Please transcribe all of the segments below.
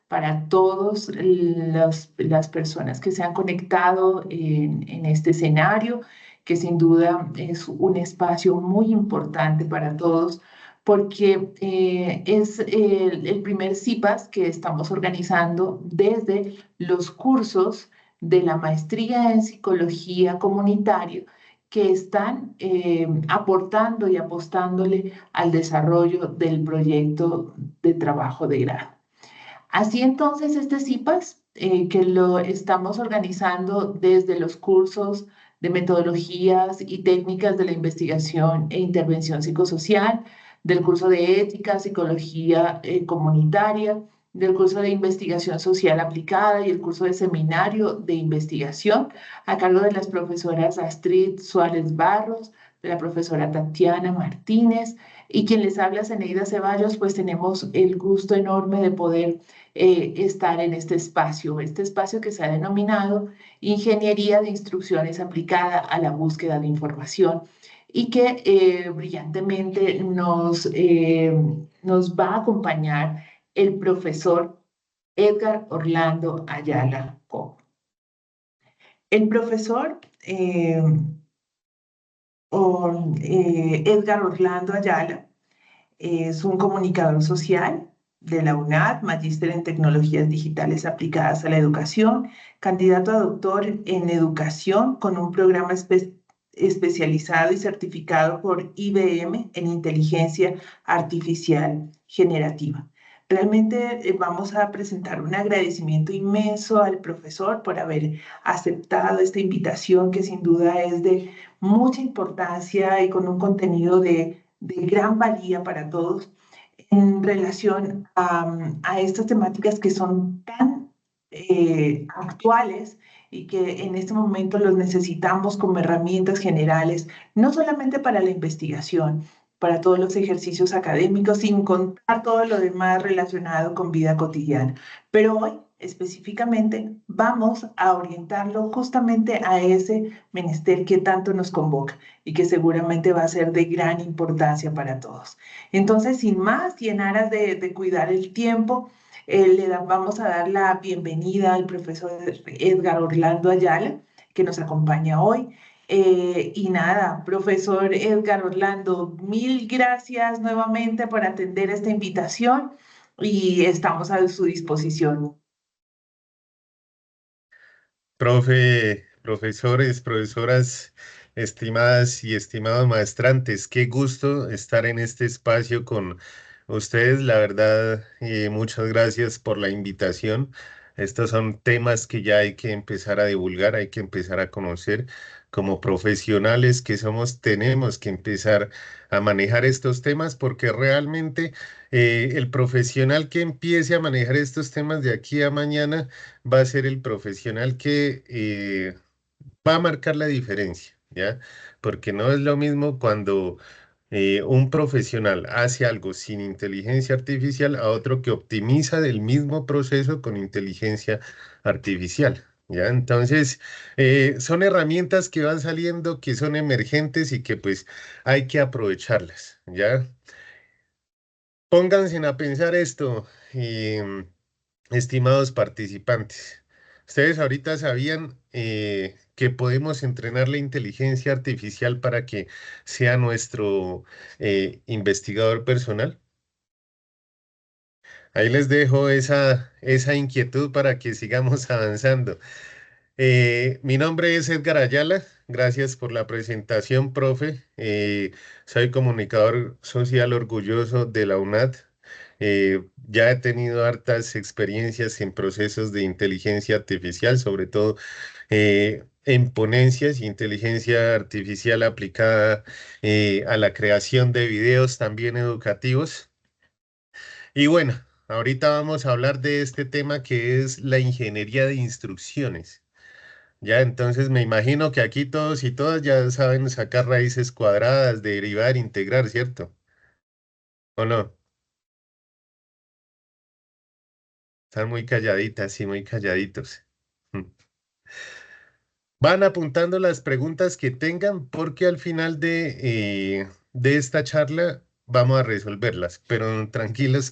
para todas las personas que se han conectado en este escenario, que sin duda es un espacio muy importante para todos, porque es el primer CIPAS que estamos organizando desde los cursos de la maestría en psicología comunitaria que están aportando y apostándole al desarrollo del proyecto de trabajo de grado. Así entonces, este CIPAS, que lo estamos organizando desde los cursos de metodologías y técnicas de la investigación e intervención psicosocial, del curso de ética, psicología comunitaria, del curso de investigación social aplicada y el curso de seminario de investigación, a cargo de las profesoras Astrid Suárez Barros, de la profesora Tatiana Martínez, y quien les habla, Zeneida Ceballos. Pues tenemos el gusto enorme de poder estar en este espacio que se ha denominado Ingeniería de Instrucciones aplicada a la búsqueda de información y que brillantemente nos va a acompañar el profesor Edgar Orlando Ayala Cobo. El profesor Edgar Orlando Ayala es un comunicador social de la UNAD, magíster en tecnologías digitales aplicadas a la educación, candidato a doctor en educación con un programa especializado y certificado por IBM en inteligencia artificial generativa. Realmente vamos a presentar un agradecimiento inmenso al profesor por haber aceptado esta invitación, que sin duda es de mucha importancia y con un contenido de gran valía para todos en relación a estas temáticas que son tan actuales y que en este momento los necesitamos como herramientas generales, no solamente para la investigación, para todos los ejercicios académicos, sin contar todo lo demás relacionado con vida cotidiana. Pero hoy específicamente vamos a orientarlo justamente a ese menester que tanto nos convoca y que seguramente va a ser de gran importancia para todos. Entonces, sin más y en aras de cuidar el tiempo, vamos a dar la bienvenida al profesor Edgar Orlando Ayala, que nos acompaña hoy. Y nada, profesor Edgar Orlando, mil gracias nuevamente por atender esta invitación y estamos a su disposición. Profesores, profesoras, estimadas y estimados maestrantes, qué gusto estar en este espacio con ustedes. La verdad, muchas gracias por la invitación. Estos son temas que ya hay que empezar a divulgar, hay que empezar a conocer. Como profesionales que somos, tenemos que empezar a manejar estos temas porque realmente el profesional que empiece a manejar estos temas de aquí a mañana va a ser el profesional que va a marcar la diferencia, ¿ya? Porque no es lo mismo cuando un profesional hace algo sin inteligencia artificial a otro que optimiza del mismo proceso con inteligencia artificial. ¿Ya? Entonces, son herramientas que van saliendo, que son emergentes y que pues hay que aprovecharlas, ¿ya? Pónganse a pensar esto, estimados participantes. Ustedes ahorita sabían que podemos entrenar la inteligencia artificial para que sea nuestro investigador personal. Ahí les dejo esa inquietud para que sigamos avanzando. Mi nombre es Edgar Ayala. Gracias por la presentación, profe. Soy comunicador social orgulloso de la UNAD. Ya he tenido hartas experiencias en procesos de inteligencia artificial, sobre todo en ponencias y inteligencia artificial aplicada a la creación de videos también educativos. Y bueno, ahorita vamos a hablar de este tema que es la ingeniería de instrucciones. Ya, entonces me imagino que aquí todos y todas ya saben sacar raíces cuadradas, derivar, integrar, ¿cierto? ¿O no? Están muy calladitas y muy calladitos. Mm. Van apuntando las preguntas que tengan porque al final de esta charla vamos a resolverlas, pero tranquilos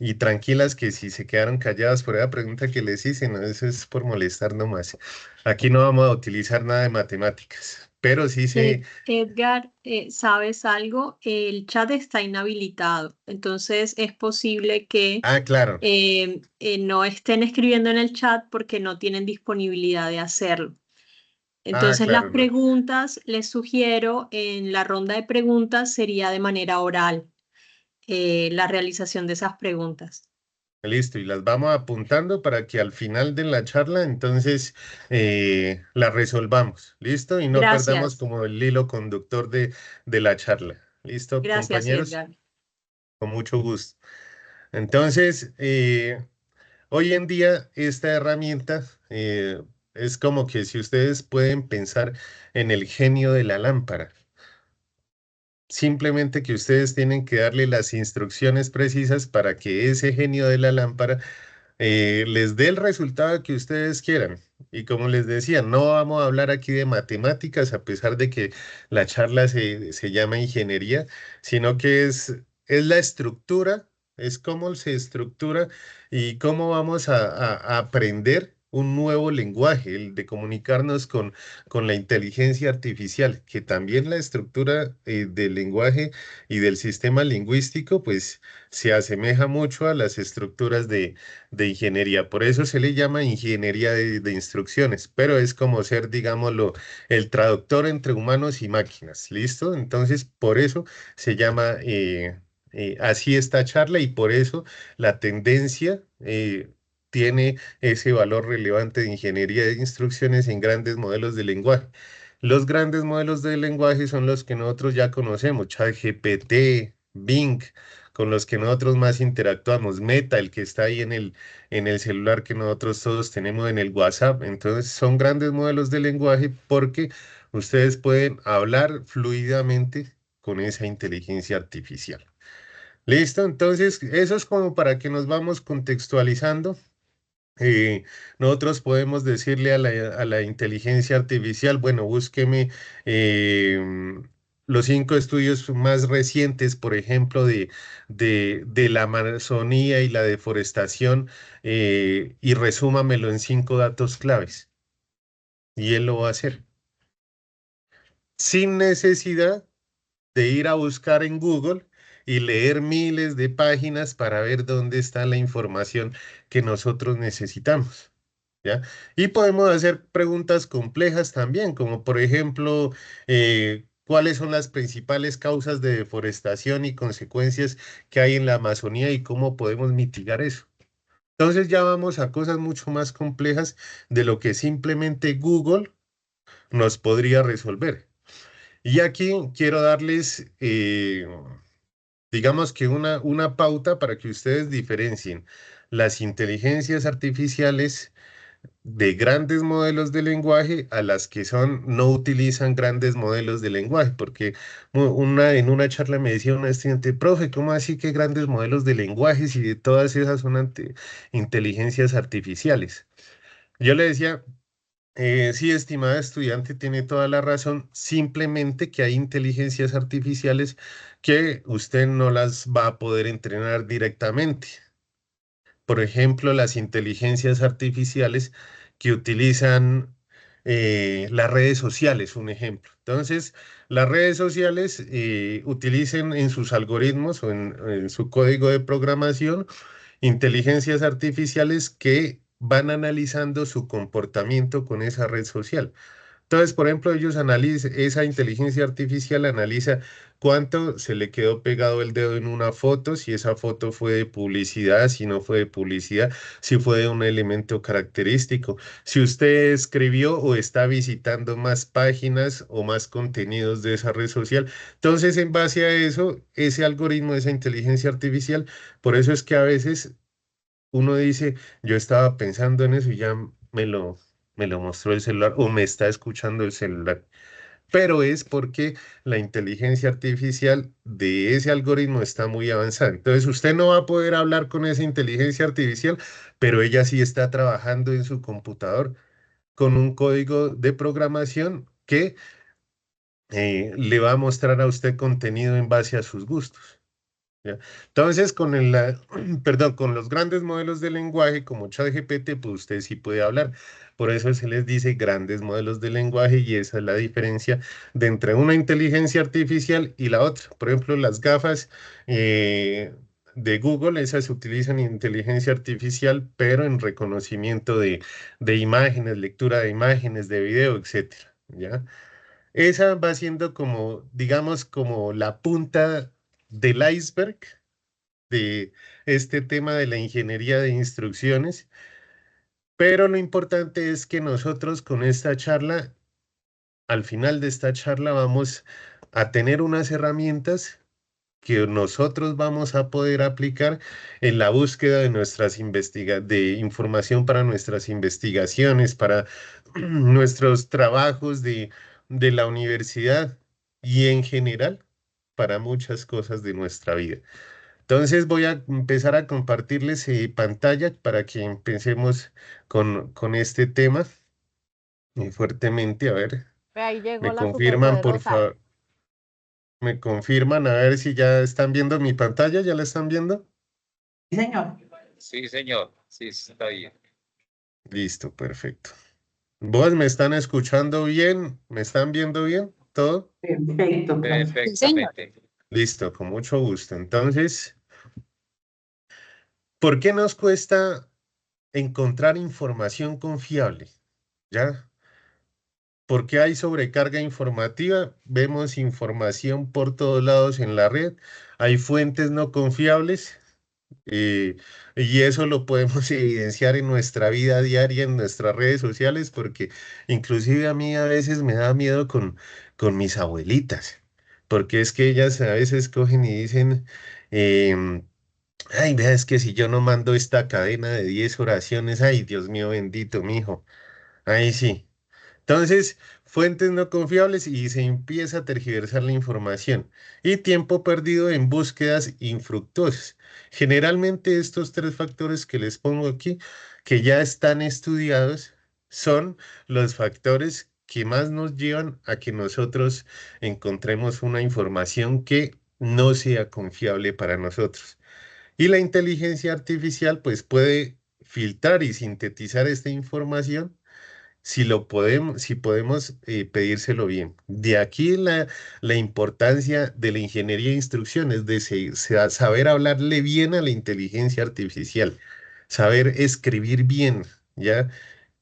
Y tranquilas que si se quedaron calladas por esa pregunta que les hice, no, eso es por molestar nomás. Aquí no vamos a utilizar nada de matemáticas, pero sí sé, Edgar, ¿sabes algo? El chat está inhabilitado, entonces es posible que claro, no estén escribiendo en el chat porque no tienen disponibilidad de hacerlo. Entonces las claro, no. preguntas, les sugiero, en la ronda de preguntas sería de manera oral, la realización de esas preguntas. Listo, y las vamos apuntando para que al final de la charla entonces la resolvamos. ¿Listo? Y no perdamos Gracias, como el hilo conductor de la charla. ¿Listo, gracias compañeros? Edgar. Con mucho gusto. Entonces, hoy en día esta herramienta es como que si ustedes pueden pensar en el genio de la lámpara. Simplemente que ustedes tienen que darle las instrucciones precisas para que ese genio de la lámpara les dé el resultado que ustedes quieran. Y como les decía, no vamos a hablar aquí de matemáticas, a pesar de que la charla se llama ingeniería, sino que es la estructura, es cómo se estructura y cómo vamos a aprender un nuevo lenguaje, el de comunicarnos con la inteligencia artificial, que también la estructura del lenguaje y del sistema lingüístico, pues se asemeja mucho a las estructuras de ingeniería. Por eso se le llama ingeniería de instrucciones, pero es como ser, digámoslo, el traductor entre humanos y máquinas. ¿Listo? Entonces, por eso se llama así esta charla y por eso la tendencia tiene ese valor relevante de ingeniería de instrucciones en grandes modelos de lenguaje. Los grandes modelos de lenguaje son los que nosotros ya conocemos, ChatGPT, Bing, con los que nosotros más interactuamos, Meta, el que está ahí en el celular que nosotros todos tenemos en el WhatsApp. Entonces, son grandes modelos de lenguaje porque ustedes pueden hablar fluidamente con esa inteligencia artificial. ¿Listo? Entonces, eso es como para que nos vamos contextualizando. Eh, Nosotros podemos decirle a la inteligencia artificial, bueno, búsqueme los 5 estudios más recientes, por ejemplo, de la Amazonía y la deforestación, y resúmamelo en 5 datos claves. Y él lo va a hacer sin necesidad de ir a buscar en Google y leer miles de páginas para ver dónde está la información que nosotros necesitamos. ¿Ya? Y podemos hacer preguntas complejas también, como por ejemplo, ¿cuáles son las principales causas de deforestación y consecuencias que hay en la Amazonía y cómo podemos mitigar eso? Entonces ya vamos a cosas mucho más complejas de lo que simplemente Google nos podría resolver. Y aquí quiero darles, digamos que una pauta para que ustedes diferencien las inteligencias artificiales de grandes modelos de lenguaje a las que son no utilizan grandes modelos de lenguaje, porque en una charla me decía un estudiante, profe, ¿cómo así que grandes modelos de lenguaje si de todas esas son inteligencias artificiales? Yo le decía, sí, estimada estudiante, tiene toda la razón, simplemente que hay inteligencias artificiales que usted no las va a poder entrenar directamente. Por ejemplo, las inteligencias artificiales que utilizan las redes sociales, un ejemplo. Entonces, las redes sociales utilicen en sus algoritmos o en su código de programación inteligencias artificiales que van analizando su comportamiento con esa red social. Entonces, por ejemplo, ellos analizan, esa inteligencia artificial analiza cuánto se le quedó pegado el dedo en una foto, si esa foto fue de publicidad, si no fue de publicidad, si fue de un elemento característico, si usted escribió o está visitando más páginas o más contenidos de esa red social. Entonces, en base a eso, ese algoritmo, esa inteligencia artificial, por eso es que a veces uno dice, yo estaba pensando en eso y ya me lo mostró el celular o me está escuchando el celular. Pero es porque la inteligencia artificial de ese algoritmo está muy avanzada. Entonces usted no va a poder hablar con esa inteligencia artificial, pero ella sí está trabajando en su computador con un código de programación que le va a mostrar a usted contenido en base a sus gustos. ¿ya? Entonces, perdón, con los grandes modelos de lenguaje como ChatGPT, pues usted sí puede hablar. Por eso se les dice grandes modelos de lenguaje y esa es la diferencia de entre una inteligencia artificial y la otra. Por ejemplo, las gafas de Google, esas utilizan inteligencia artificial, pero en reconocimiento de imágenes, lectura de imágenes, de video, etcétera, ¿ya? Esa va siendo como, digamos, como la punta del iceberg de este tema de la ingeniería de instrucciones, pero lo importante es que nosotros con esta charla, al final de esta charla, vamos a tener unas herramientas que nosotros vamos a poder aplicar en la búsqueda de de información para nuestras investigaciones, para nuestros trabajos de la universidad y en general para muchas cosas de nuestra vida. Entonces voy a empezar a compartirles pantalla para que empecemos con este tema fuertemente. A ver, Ahí llegó me la confirman, por superpoderosa. favor. Me confirman, a ver si ya están viendo mi pantalla, ¿ya la están viendo? Sí, señor. Sí, señor. Sí, está bien. Listo, perfecto. ¿Vos me están escuchando bien? ¿Me están viendo bien? ¿Todo? Perfecto, profe. Perfectamente. Listo, con mucho gusto. Entonces, ¿por qué nos cuesta encontrar información confiable? ¿Ya? Porque hay sobrecarga informativa, vemos información por todos lados en la red, hay fuentes no confiables. Eh, y eso lo podemos evidenciar en nuestra vida diaria, en nuestras redes sociales, porque inclusive a mí a veces me da miedo con mis abuelitas, porque es que ellas a veces cogen y dicen, em, ay, vea, es que si yo no mando esta cadena de 10 oraciones, ay, Dios mío bendito, mijo, ahí sí. Entonces, fuentes no confiables y se empieza a tergiversar la información y tiempo perdido en búsquedas infructuosas. Generalmente estos tres factores que les pongo aquí, que ya están estudiados, son los factores que más nos llevan a que nosotros encontremos una información que no sea confiable para nosotros. Y la inteligencia artificial pues puede filtrar y sintetizar esta información si podemos pedírselo bien. De aquí la importancia de la ingeniería de instrucciones, de saber hablarle bien a la inteligencia artificial, saber escribir bien, ¿ya?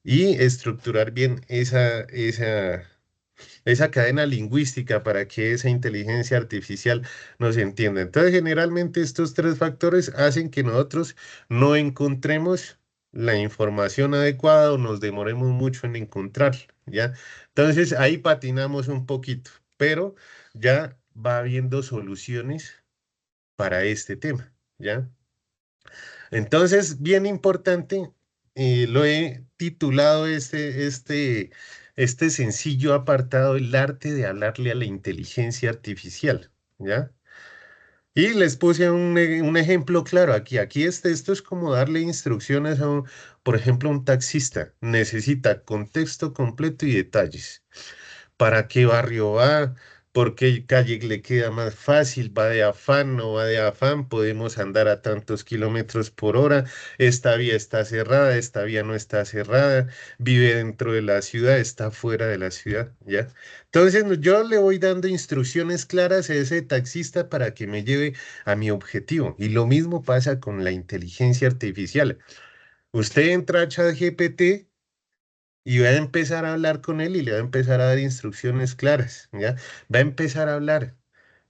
Y estructurar bien esa cadena lingüística para que esa inteligencia artificial nos entienda. Entonces, generalmente estos tres factores hacen que nosotros no encontremos la información adecuada o nos demoremos mucho en encontrarla, ¿ya? Entonces, ahí patinamos un poquito, pero ya va habiendo soluciones para este tema, ¿ya? Entonces, bien importante, lo he titulado este sencillo apartado, El arte de hablarle a la inteligencia artificial, ¿ya? Y les puse un ejemplo claro aquí. Esto es como darle instrucciones por ejemplo, a un taxista. Necesita contexto completo y detalles. ¿Para qué barrio va? ¿Por qué calle le queda más fácil? ¿Va de afán? ¿No va de afán? Podemos andar a tantos kilómetros por hora. Esta vía está cerrada, esta vía no está cerrada. Vive dentro de la ciudad, está fuera de la ciudad, ¿ya? Entonces yo le voy dando instrucciones claras a ese taxista para que me lleve a mi objetivo. Y lo mismo pasa con la inteligencia artificial. Usted entra a ChatGPT y va a empezar a hablar con él y le va a empezar a dar instrucciones claras, ¿ya? Va a empezar a hablar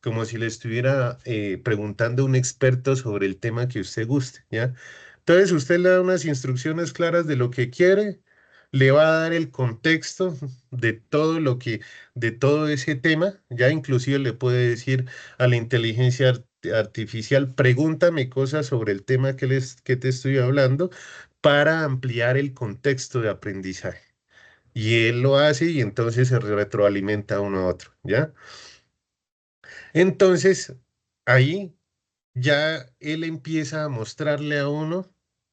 como si le estuviera preguntando a un experto sobre el tema que usted guste, ¿ya? Entonces usted le da unas instrucciones claras de lo que quiere, le va a dar el contexto de todo de todo ese tema, ya inclusive le puede decir a la inteligencia artificial, pregúntame cosas sobre el tema que te estoy hablando para ampliar el contexto de aprendizaje. Y él lo hace y entonces se retroalimenta uno a otro, ¿ya? Entonces, ahí ya él empieza a mostrarle a uno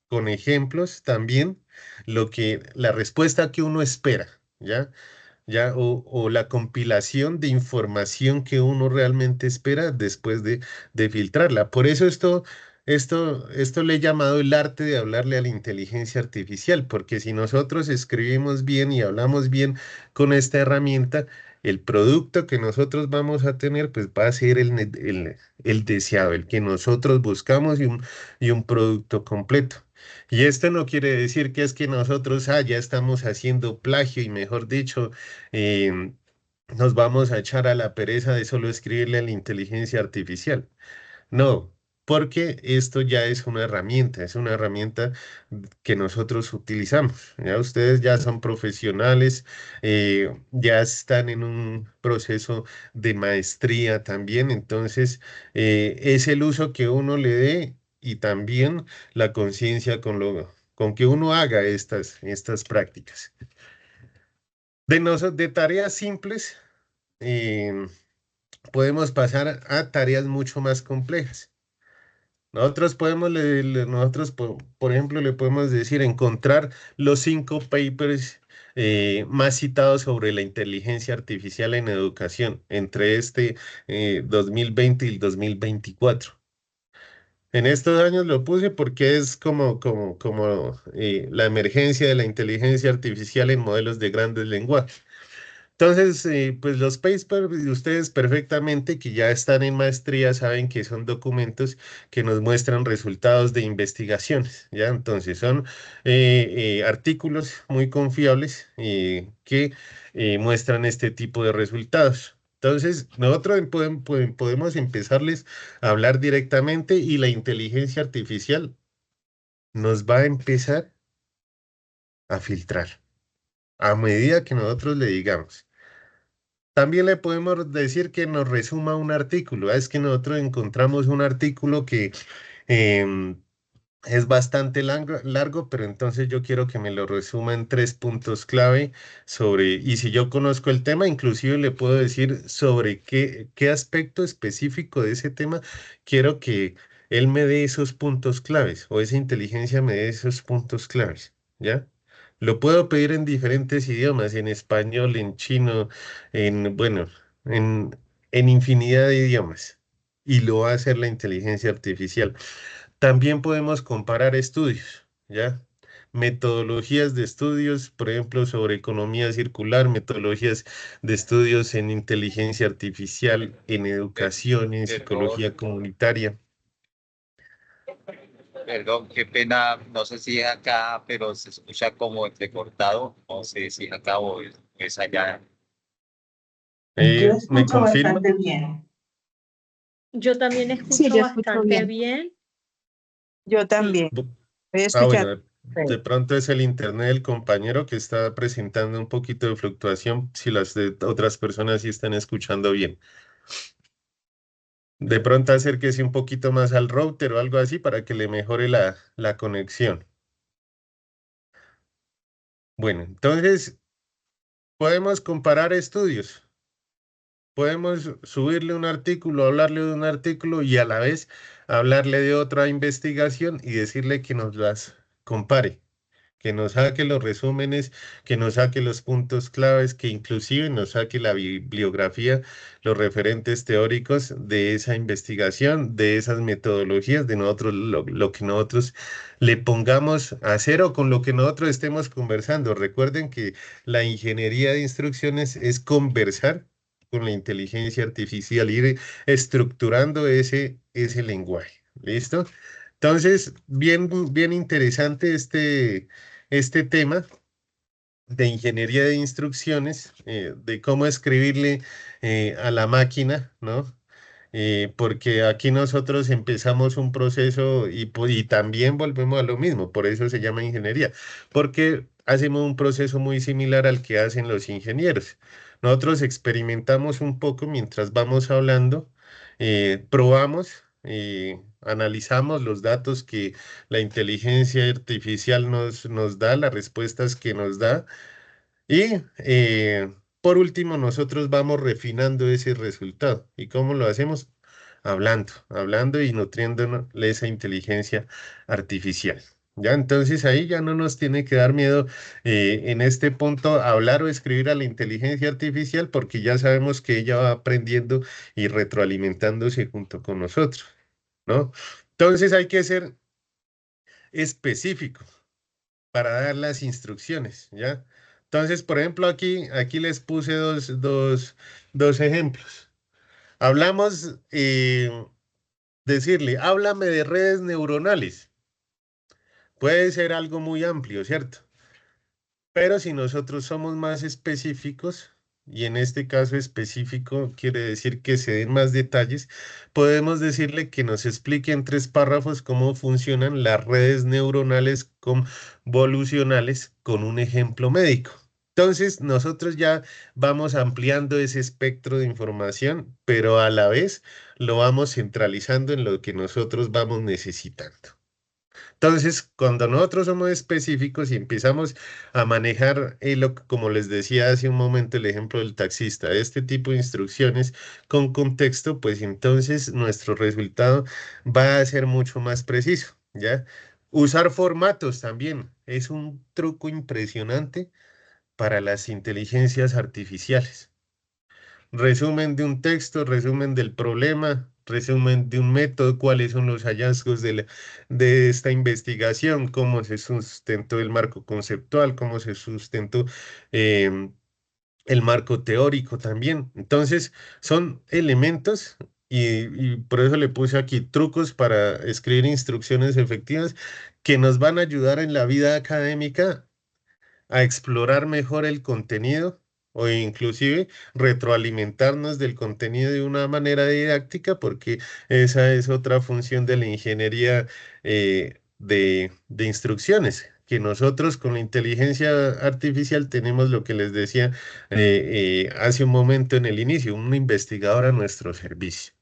con ejemplos también la respuesta que uno espera, ¿ya? ¿ya? O la compilación de información que uno realmente espera después de filtrarla. Por eso esto le he llamado el arte de hablarle a la inteligencia artificial, porque si nosotros escribimos bien y hablamos bien con esta herramienta, el producto que nosotros vamos a tener, pues va a ser el deseado, el que nosotros buscamos y un producto completo. Y esto no quiere decir que es que nosotros ya estamos haciendo plagio y mejor dicho, em, nos vamos a echar a la pereza de solo escribirle a la inteligencia artificial. No, porque esto ya es una herramienta que nosotros utilizamos. Ya ustedes ya son profesionales, ya están en un proceso de maestría también, entonces es el uso que uno le dé y también la conciencia con que uno haga estas prácticas. De tareas simples, em, podemos pasar a tareas mucho más complejas. Nosotros por ejemplo, le podemos decir encontrar los 5 papers más citados sobre la inteligencia artificial en educación entre 2020 y el 2024. En estos años lo puse porque es como la emergencia de la inteligencia artificial en modelos de grandes lenguajes. Entonces, pues los papers de ustedes perfectamente que ya están en maestría saben que son documentos que nos muestran resultados de investigaciones, ¿ya? Entonces son artículos muy confiables que muestran este tipo de resultados. Entonces, nosotros podemos empezarles a hablar directamente y la inteligencia artificial nos va a empezar a filtrar a medida que nosotros le digamos. También le podemos decir que nos resuma un artículo. Es que nosotros encontramos un artículo que em, es bastante largo, pero entonces yo quiero que me lo resuma en 3 puntos clave y si yo conozco el tema, inclusive le puedo decir sobre qué aspecto específico de ese tema quiero que él me dé esos puntos claves o esa inteligencia me dé esos puntos claves, ¿ya? Lo puedo pedir en diferentes idiomas, en español, en chino, bueno, en, en infinidad de idiomas. Y lo va a hacer la inteligencia artificial. También podemos comparar estudios, ¿ya? Metodologías de estudios, por ejemplo, sobre economía circular, metodologías de estudios en inteligencia artificial, en Per- educación, en Perdón, psicología comunitaria. perdón, qué pena, no sé si es acá, pero se escucha como entrecortado, no sé si es acá o es allá. Yo ¿Me escucho confirma? bastante bien. Yo también Sí, escucho yo escucho bastante bien. bien. Yo Sí. también. Voy a Bueno, escuchar. de pronto es el internet del compañero que está presentando un poquito de fluctuación, si las de otras personas sí están escuchando bien. De pronto acérquese un poquito más al router o algo así para que le mejore la conexión. Bueno, entonces podemos comparar estudios. Podemos subirle un artículo, hablarle de un artículo y a la vez hablarle de otra investigación y decirle que nos las compare, que nos saque los resúmenes, que nos saque los puntos claves, que inclusive nos saque la bibliografía, los referentes teóricos de esa investigación, de esas metodologías, de nosotros, lo que nosotros le pongamos a hacer o con lo que nosotros estemos conversando. Recuerden que la ingeniería de instrucciones es conversar con la inteligencia artificial, ir estructurando ese lenguaje. ¿Listo? Entonces, bien interesante este tema de ingeniería de instrucciones, de cómo escribirle a la máquina, ¿no? Porque aquí nosotros empezamos un proceso y también volvemos a lo mismo, por eso se llama ingeniería, porque hacemos un proceso muy similar al que hacen los ingenieros. Nosotros experimentamos un poco mientras vamos hablando, probamos, analizamos los datos que la inteligencia artificial nos da, las respuestas que nos da y por último, nosotros vamos refinando ese resultado. ¿Y cómo lo hacemos? Hablando y nutriéndonos de esa inteligencia artificial. Ya, entonces ahí ya no nos tiene que dar miedo en este punto hablar o escribir a la inteligencia artificial porque ya sabemos que ella va aprendiendo y retroalimentándose junto con nosotros, ¿no? Entonces hay que ser específico para dar las instrucciones, ¿ya? Entonces, por ejemplo, aquí les puse dos ejemplos. Hablamos, decirle, háblame de redes neuronales. Puede ser algo muy amplio, ¿cierto? Pero si nosotros somos más específicos, y en este caso específico quiere decir que se den más detalles, podemos decirle que nos explique en 3 párrafos cómo funcionan las redes neuronales convolucionales con un ejemplo médico. Entonces, nosotros ya vamos ampliando ese espectro de información, pero a la vez lo vamos centralizando en lo que nosotros vamos necesitando. Entonces, cuando nosotros somos específicos y empezamos a manejar, como les decía hace un momento, el ejemplo del taxista, este tipo de instrucciones con contexto, pues entonces nuestro resultado va a ser mucho más preciso, ¿ya? Usar formatos también es un truco impresionante para las inteligencias artificiales. Resumen de un texto, resumen del problema, resumen de un método, cuáles son los hallazgos de esta investigación, cómo se sustentó el marco conceptual, cómo se sustentó em, el marco teórico también. Entonces, son elementos y por eso le puse aquí trucos para escribir instrucciones efectivas que nos van a ayudar en la vida académica a explorar mejor el contenido o inclusive retroalimentarnos del contenido de una manera didáctica, porque esa es otra función de la ingeniería de instrucciones, que nosotros con la inteligencia artificial tenemos lo que les decía hace un momento en el inicio, un investigador a nuestro servicio.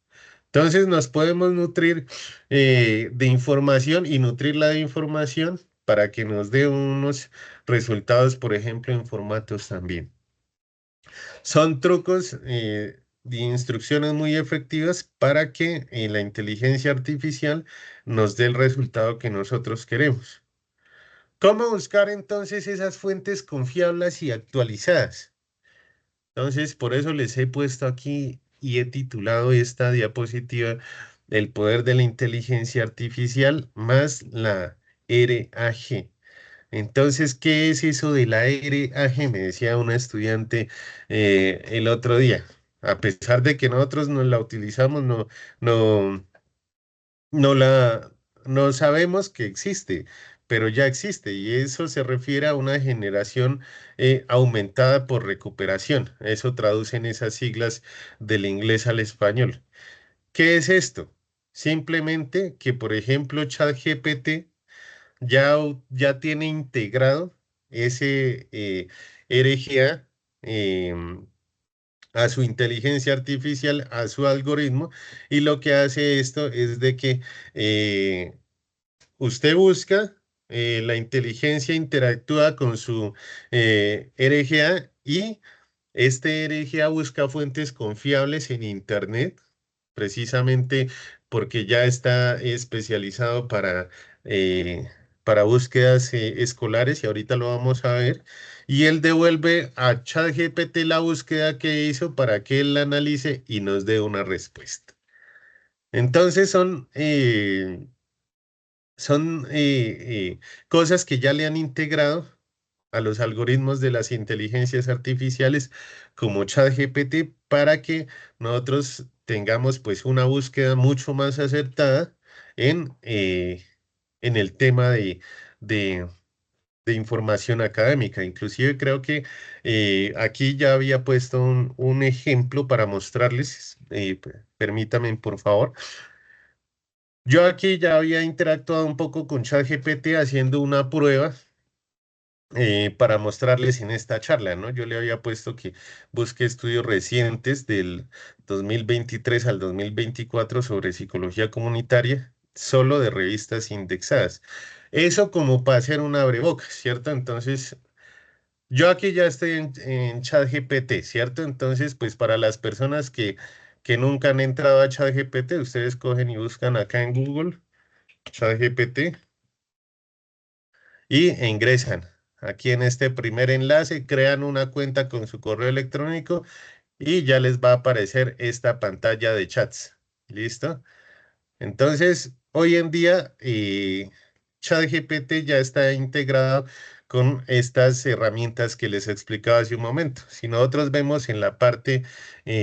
Entonces nos podemos nutrir de información y nutrirla de información para que nos dé unos resultados, por ejemplo, en formatos también. Son trucos de instrucciones muy efectivas para que la inteligencia artificial nos dé el resultado que nosotros queremos. ¿Cómo buscar entonces esas fuentes confiables y actualizadas? Entonces, por eso les he puesto aquí y he titulado esta diapositiva El poder de la inteligencia artificial más la RAG. Entonces, ¿qué es eso de la RAG? Me decía una estudiante el otro día. A pesar de que nosotros no la utilizamos, no, no la, no sabemos que existe, pero ya existe y eso se refiere a una generación aumentada por recuperación. Eso traduce en esas siglas del inglés al español. ¿Qué es esto? Simplemente que, por ejemplo, ChatGPT ya tiene integrado ese RGA a su inteligencia artificial, a su algoritmo, y lo que hace esto es de que usted busca, la inteligencia interactúa con su RGA y este RGA busca fuentes confiables en Internet, precisamente porque ya está especializado eh, para búsquedas escolares y ahorita lo vamos a ver. Y él devuelve a ChatGPT la búsqueda que hizo para que él la analice y nos dé una respuesta. Entonces son cosas que ya le han integrado a los algoritmos de las inteligencias artificiales como ChatGPT para que nosotros tengamos pues una búsqueda mucho más acertada en el tema de, de información académica. Inclusive creo que aquí ya había puesto un ejemplo para mostrarles, permítame por favor. Yo aquí ya había interactuado un poco con ChatGPT haciendo una prueba para mostrarles en esta charla, ¿no? Yo le había puesto que busque estudios recientes del 2023 al 2024 sobre psicología comunitaria, solo de revistas indexadas. Eso como para hacer un abrebocas, ¿cierto? Entonces, yo aquí ya estoy en ChatGPT, ¿cierto? Entonces, pues para las personas que nunca han entrado a ChatGPT, ustedes cogen y buscan acá en Google ChatGPT e ingresan aquí en este primer enlace, crean una cuenta con su correo electrónico y ya les va a aparecer esta pantalla de chats. ¿Listo? Entonces, hoy en día, ChatGPT ya está integrado con estas herramientas que les explicaba hace un momento. Si nosotros vemos en la parte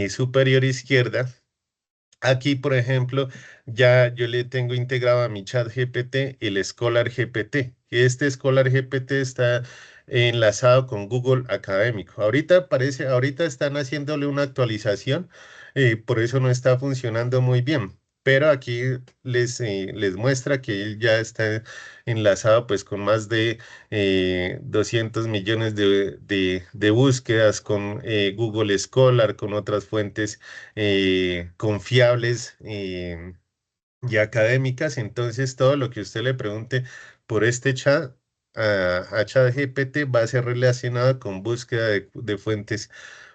superior izquierda, aquí, por ejemplo, ya yo le tengo integrado a mi chat GPT el Scholar GPT. Este Scholar GPT está enlazado con Google Académico. Ahorita están haciéndole una actualización, por eso no está funcionando muy bien. Pero aquí les muestra que él ya está enlazado pues con más de 200 millones de búsquedas con Google Scholar, con otras fuentes confiables y académicas. Entonces, todo lo que usted le pregunte por este chat a ChatGPT va a ser relacionado con búsqueda de fuentes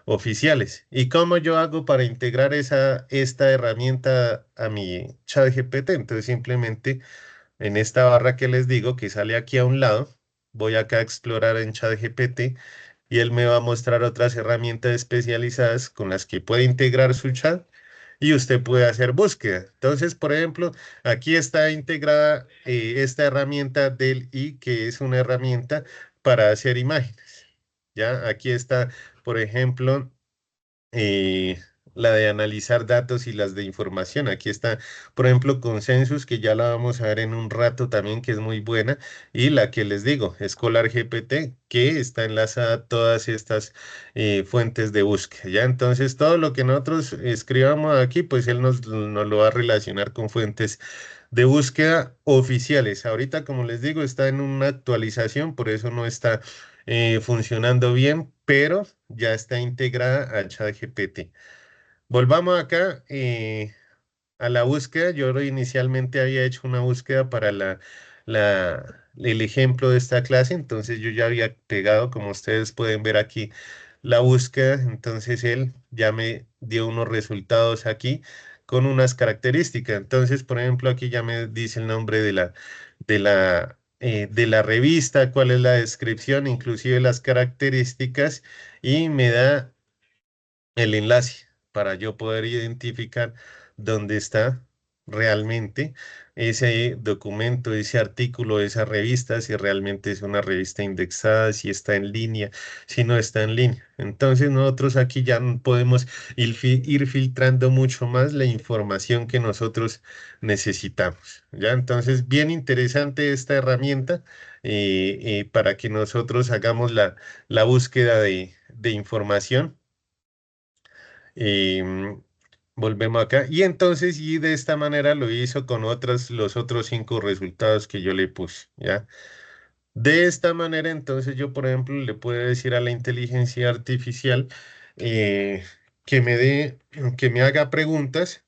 oficiales. ¿Y cómo yo hago para integrar esta herramienta a mi ChatGPT? Entonces, simplemente en esta barra que les digo, que sale aquí a un lado, voy acá a explorar en ChatGPT y él me va a mostrar otras herramientas especializadas con las que puede integrar su chat y usted puede hacer búsqueda. Entonces, por ejemplo, aquí está integrada esta herramienta del I, que es una herramienta para hacer imágenes. Ya, aquí está, por ejemplo, eh, la de analizar datos y las de información. Aquí está, por ejemplo, Consensus, que ya la vamos a ver en un rato también, que es muy buena, y la que les digo, Scholar GPT, que está enlazada a todas estas fuentes de búsqueda. Ya, entonces, todo lo que nosotros escribamos aquí, pues él nos lo va a relacionar con fuentes de búsqueda oficiales. Ahorita, como les digo, está en una actualización, por eso no está funcionando bien, pero ya está integrada a ChatGPT. Volvamos acá a la búsqueda. Yo inicialmente había hecho una búsqueda para el ejemplo de esta clase, entonces yo ya había pegado, como ustedes pueden ver aquí, la búsqueda. Entonces él ya me dio unos resultados aquí con unas características. Entonces, por ejemplo, aquí ya me dice el nombre de la revista, cuál es la descripción, inclusive las características, y me da el enlace para yo poder identificar dónde está realmente ese documento, ese artículo, esa revista, si realmente es una revista indexada, si está en línea, si no está en línea. Entonces nosotros aquí ya no podemos ir filtrando mucho más la información que nosotros necesitamos. ¿Ya? Entonces, bien interesante esta herramienta para que nosotros hagamos la búsqueda de información. Y volvemos acá. Y entonces, y de esta manera lo hizo con los otros 5 resultados que yo le puse, ¿ya? De esta manera, entonces yo, por ejemplo, le puedo decir a la inteligencia artificial eh, que me haga preguntas,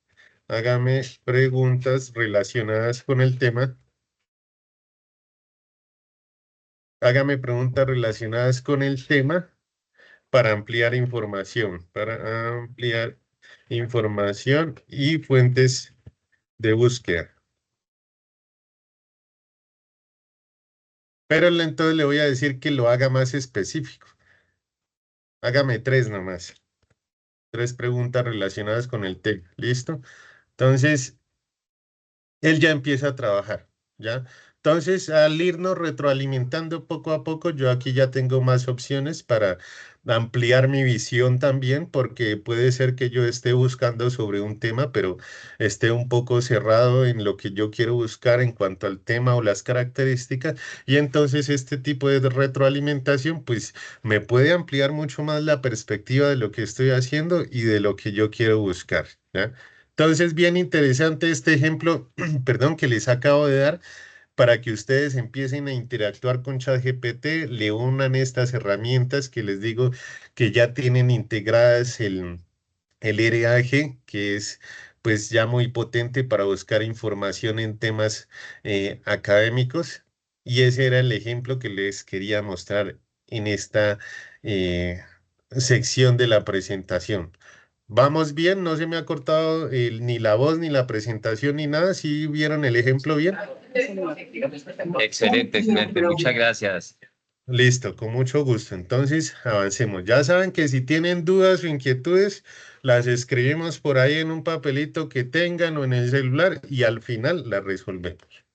hágame preguntas relacionadas con el tema, hágame preguntas relacionadas con el tema para ampliar información y fuentes de búsqueda. Pero entonces le voy a decir que lo haga más específico. Hágame 3 nomás. 3 preguntas relacionadas con el tema. ¿Listo? Entonces, él ya empieza a trabajar, ¿ya? Entonces, al irnos retroalimentando poco a poco, yo aquí ya tengo más opciones para ampliar mi visión también, porque puede ser que yo esté buscando sobre un tema, pero esté un poco cerrado en lo que yo quiero buscar en cuanto al tema o las características, y entonces este tipo de retroalimentación, pues, me puede ampliar mucho más la perspectiva de lo que estoy haciendo y de lo que yo quiero buscar, ¿ya? Entonces, bien interesante este ejemplo, perdón, que les acabo de dar para que ustedes empiecen a interactuar con ChatGPT, le unan estas herramientas que les digo que ya tienen integradas el RAG, que es pues ya muy potente para buscar información en temas académicos. Y ese era el ejemplo que les quería mostrar en esta eh, sección de la presentación. Vamos bien, no se me ha cortado ni la voz, ni la presentación, ni nada. ¿Sí vieron el ejemplo bien? Excelente, excelente. Muchas gracias. Listo, con mucho gusto. Entonces, avancemos. Ya saben que si tienen dudas o inquietudes, las escribimos por ahí en un papelito que tengan o en el celular y al final las resolvemos.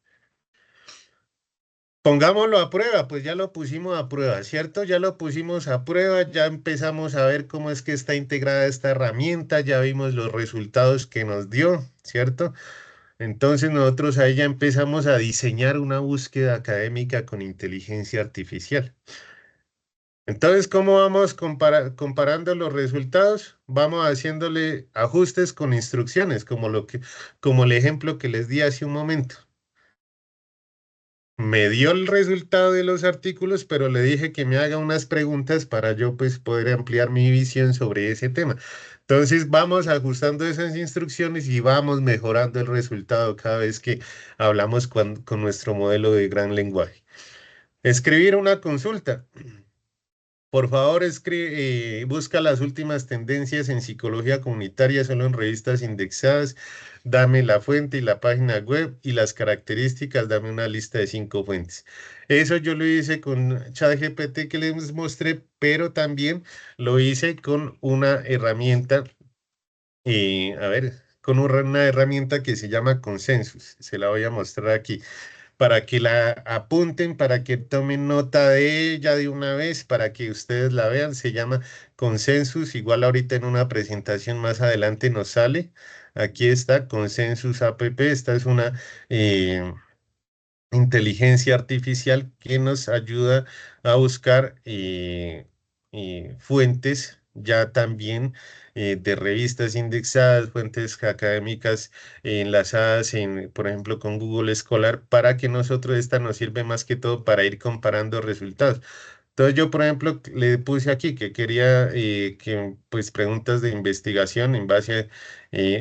Pongámoslo a prueba, pues ya lo pusimos a prueba, ¿cierto? Ya lo pusimos a prueba, ya empezamos a ver cómo es que está integrada esta herramienta, ya vimos los resultados que nos dio, ¿cierto? Entonces nosotros ahí ya empezamos a diseñar una búsqueda académica con inteligencia artificial. Entonces, ¿cómo vamos comparando los resultados? Vamos haciéndole ajustes con instrucciones, como el ejemplo que les di hace un momento. Me dio el resultado de los artículos, pero le dije que me haga unas preguntas para yo pues poder ampliar mi visión sobre ese tema. Entonces vamos ajustando esas instrucciones y vamos mejorando el resultado cada vez que hablamos con nuestro modelo de gran lenguaje. Escribir una consulta. Por favor, busca las últimas tendencias en psicología comunitaria solo en revistas indexadas. Dame la fuente y la página web y las características. Dame una lista de 5 fuentes. Eso yo lo hice con ChatGPT que les mostré, pero también lo hice con una herramienta, a ver, con una herramienta que se llama Consensus. Se la voy a mostrar aquí para que la apunten, para que tomen nota de ella de una vez, para que ustedes la vean. Se llama Consensus, igual ahorita en una presentación más adelante nos sale. Aquí está Consensus app. Esta es una eh, inteligencia artificial que nos ayuda a buscar fuentes ya también de revistas indexadas, fuentes académicas enlazadas por ejemplo, con Google Scholar, para que nosotros esta nos sirve más que todo para ir comparando resultados. Entonces yo, por ejemplo, le puse aquí que quería que pues preguntas de investigación en base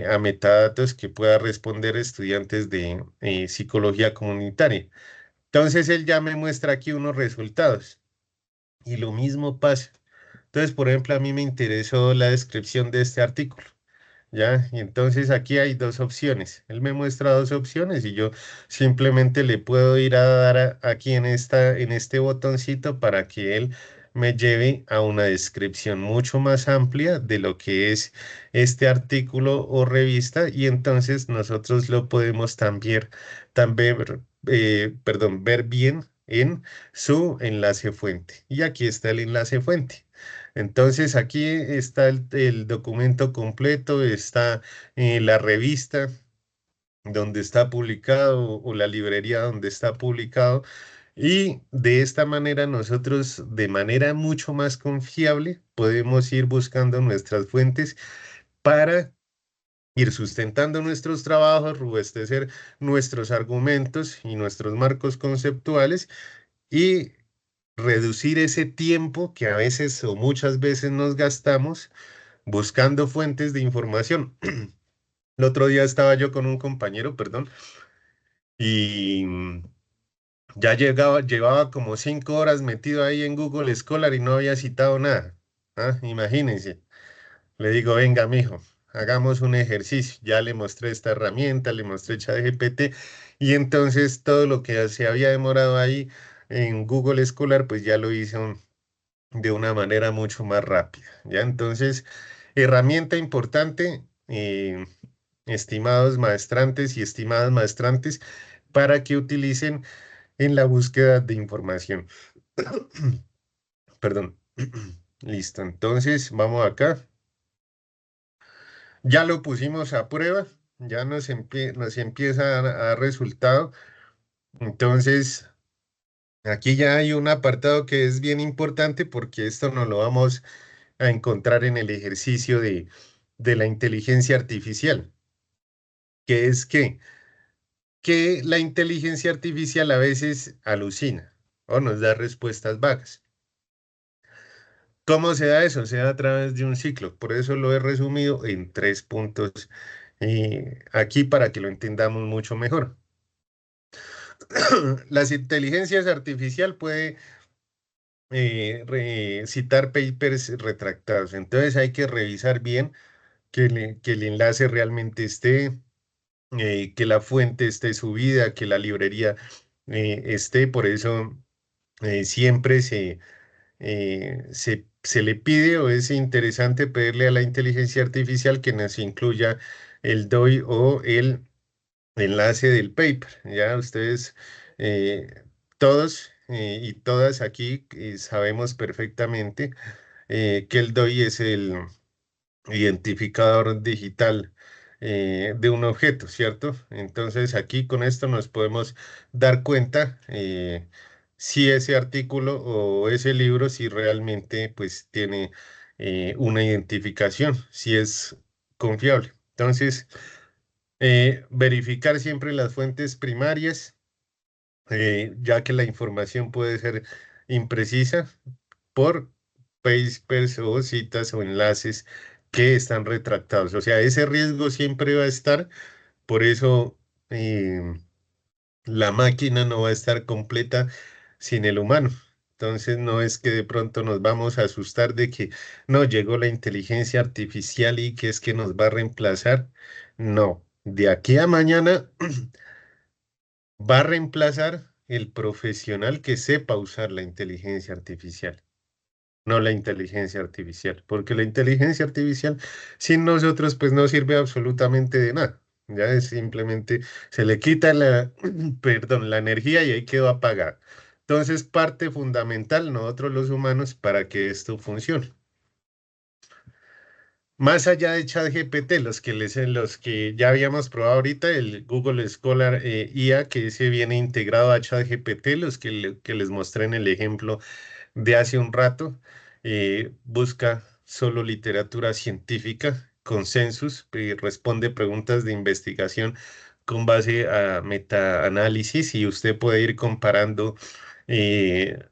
a metadatos que pueda responder estudiantes de psicología comunitaria. Entonces él ya me muestra aquí unos resultados y lo mismo pasa. Entonces, por ejemplo, a mí me interesó la descripción de este artículo. ¿Ya? Y entonces aquí hay dos opciones. Él me muestra dos opciones y yo simplemente le puedo ir a dar aquí en este botoncito para que él me lleve a una descripción mucho más amplia de lo que es este artículo o revista y entonces nosotros lo podemos ver bien en su enlace fuente. Y aquí está el enlace fuente. Entonces aquí está el documento completo, está la revista donde está publicado o la librería donde está publicado y de esta manera nosotros de manera mucho más confiable podemos ir buscando nuestras fuentes para ir sustentando nuestros trabajos, robustecer nuestros argumentos y nuestros marcos conceptuales y reducir ese tiempo que a veces o muchas veces nos gastamos buscando fuentes de información. El otro día estaba yo con un compañero, perdón, y ya llevaba como 5 horas metido ahí en Google Scholar y no había citado nada. Ah, imagínense. Le digo, venga, mijo, hagamos un ejercicio. Ya le mostré esta herramienta, le mostré ChatGPT y entonces todo lo que se había demorado ahí en Google Scholar, pues ya lo hizo de una manera mucho más rápida. ¿Ya? Entonces, herramienta importante, estimados maestrantes y estimadas maestrantes, para que utilicen en la búsqueda de información. Perdón. Listo. Entonces, vamos acá. Ya lo pusimos a prueba, ya nos empieza a dar resultado. Entonces, aquí ya hay un apartado que es bien importante porque esto no lo vamos a encontrar en el ejercicio de la inteligencia artificial, que es que la inteligencia artificial a veces alucina o nos da respuestas vagas. ¿Cómo se da eso? Se da a través de un ciclo. Por eso lo he resumido en 3 puntos aquí para que lo entendamos mucho mejor. Las inteligencias artificial puede citar papers retractados. Entonces hay que revisar bien que el enlace realmente esté que la fuente esté subida, que la librería esté, por eso siempre se le pide o es interesante pedirle a la inteligencia artificial que nos incluya el DOI o el enlace del paper. Ya ustedes, todos y todas aquí sabemos perfectamente que el DOI es el identificador digital de un objeto, ¿cierto? Entonces aquí con esto nos podemos dar cuenta si ese artículo o ese libro, si realmente pues tiene una identificación, si es confiable. Entonces, verificar siempre las fuentes primarias, ya que la información puede ser imprecisa por papers o citas o enlaces que están retractados. O sea, ese riesgo siempre va a estar, por eso eh, la máquina no va a estar completa sin el humano. Entonces no es que de pronto nos vamos a asustar de que no llegó la inteligencia artificial y que es que nos va a reemplazar. No, de aquí a mañana va a reemplazar el profesional que sepa usar la inteligencia artificial, no la inteligencia artificial, porque la inteligencia artificial sin nosotros pues no sirve absolutamente de nada. Ya es simplemente se le quita la, perdón, la energía y ahí quedó apagada. Entonces, parte fundamental, nosotros los humanos, para que esto funcione. Más allá de ChatGPT, los que ya habíamos probado ahorita, el Google Scholar IA, que ese viene integrado a ChatGPT, los que les mostré en el ejemplo de hace un rato, busca solo literatura científica, consensus, responde preguntas de investigación con base a metaanálisis y usted puede ir comparando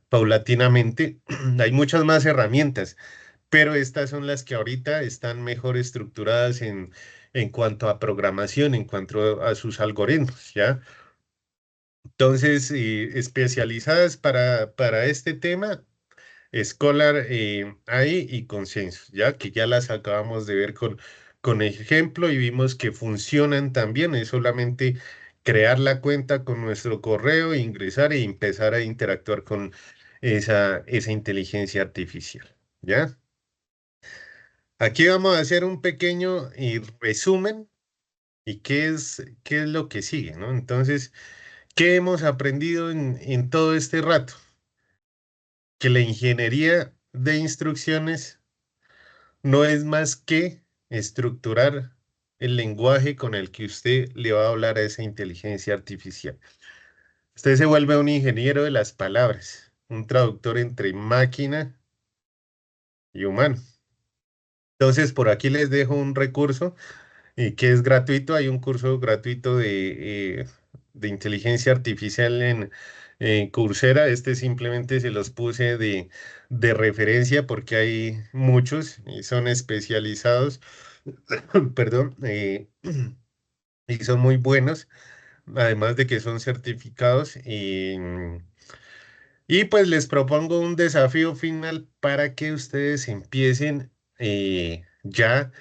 paulatinamente. Hay muchas más herramientas, pero estas son las que ahorita están mejor estructuradas en cuanto a programación, en cuanto a sus algoritmos, ¿ya? Entonces, especializadas para este tema, Scholar AI y Consensus, ¿ya? Que ya las acabamos de ver con ejemplo y vimos que funcionan también, es solamente crear la cuenta con nuestro correo, ingresar e empezar a interactuar con esa inteligencia artificial, ¿ya? Aquí vamos a hacer un pequeño resumen y qué es lo que sigue, ¿no? Entonces, ¿qué hemos aprendido en todo este rato? Que la ingeniería de instrucciones no es más que estructurar el lenguaje con el que usted le va a hablar a esa inteligencia artificial. Usted se vuelve un ingeniero de las palabras, un traductor entre máquina y humano. Entonces, por aquí les dejo un recurso que es gratuito. Hay un curso gratuito de inteligencia artificial en Coursera. Este simplemente se los puse de referencia porque hay muchos y son especializados, perdón, y son muy buenos, además de que son certificados. Y pues les propongo un desafío final para que ustedes empiecen ya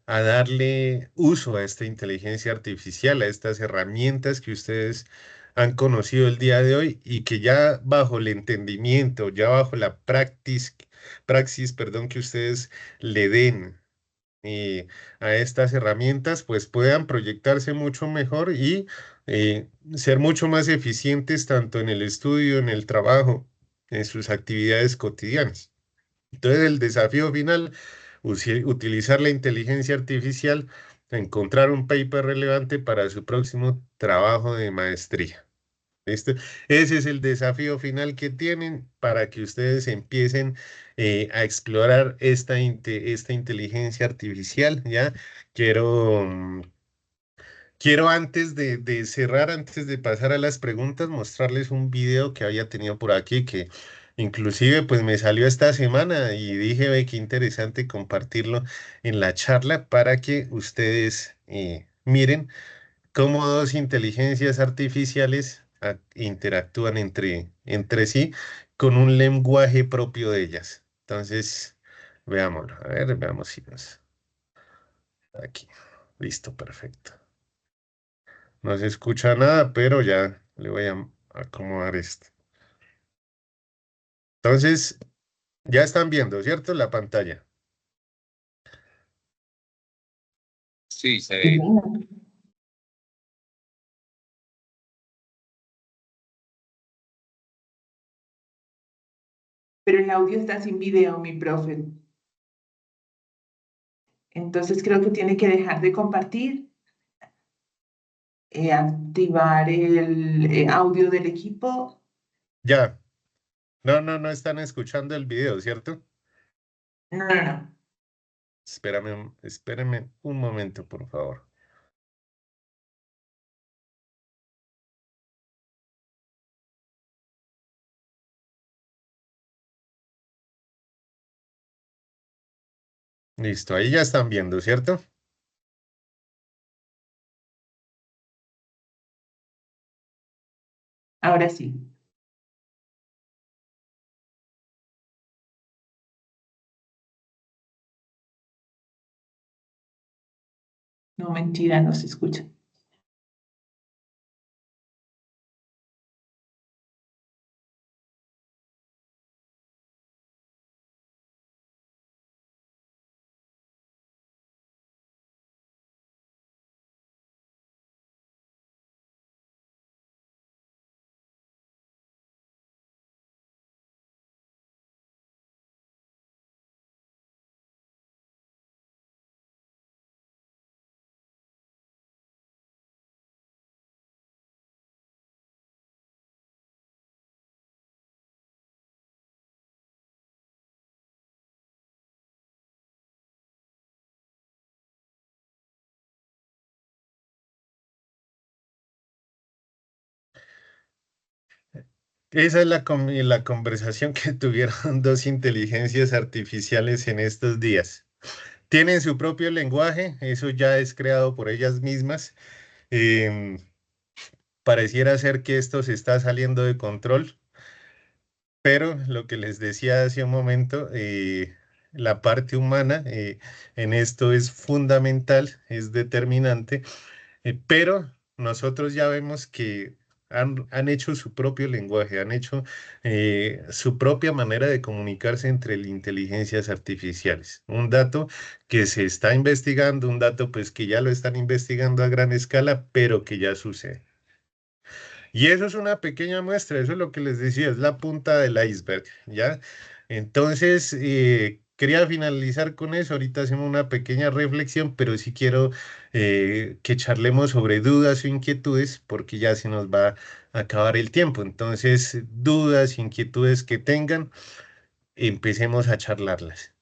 a darle uso a esta inteligencia artificial, a estas herramientas que ustedes han conocido el día de hoy y que ya bajo el entendimiento, ya bajo la praxis, perdón, que ustedes le den a estas herramientas, pues puedan proyectarse mucho mejor y ser mucho más eficientes tanto en el estudio, en el trabajo, en sus actividades cotidianas. Entonces, el desafío final, utilizar la inteligencia artificial, encontrar un paper relevante para su próximo trabajo de maestría. ¿Listo? Ese es el desafío final que tienen para que ustedes empiecen a explorar esta inteligencia artificial, ¿ya? Quiero, quiero antes de cerrar, antes de pasar a las preguntas, mostrarles un video que había tenido por aquí que inclusive pues me salió esta semana y dije, ve, qué interesante compartirlo en la charla para que ustedes miren cómo dos inteligencias artificiales interactúan entre sí con un lenguaje propio de ellas. Entonces, veámoslo. A ver, veamos si nos... Aquí. Listo, perfecto. No se escucha nada, pero ya le voy a acomodar esto. Entonces, ya están viendo, ¿cierto? La pantalla. Sí, se Sí, ve. pero el audio está sin video, mi profe. Entonces creo que tiene que dejar de compartir, activar el audio del equipo. Ya. No, no, no están escuchando el video, ¿cierto? No, no, no. Espérame un momento, por favor. Listo, ahí ya están viendo, ¿cierto? Ahora sí. No, mentira, no se escucha. Esa es la conversación que tuvieron dos inteligencias artificiales en estos días. Tienen su propio lenguaje, eso ya es creado por ellas mismas. Em, Pareciera ser que esto se está saliendo de control, pero lo que les decía hace un momento, la parte humana en esto es fundamental, es determinante. Pero nosotros ya vemos que han hecho su propio lenguaje, han hecho su propia manera de comunicarse entre las inteligencias artificiales. Un dato que se está investigando, un dato pues que ya lo están investigando a gran escala, pero que ya sucede. Y eso es una pequeña muestra, eso es lo que les decía, es la punta del iceberg, ¿ya? Entonces, quería finalizar con eso, ahorita hacemos una pequeña reflexión, pero sí quiero que charlemos sobre dudas o inquietudes, porque ya se nos va a acabar el tiempo. Entonces, dudas, inquietudes que tengan, empecemos a charlarlas.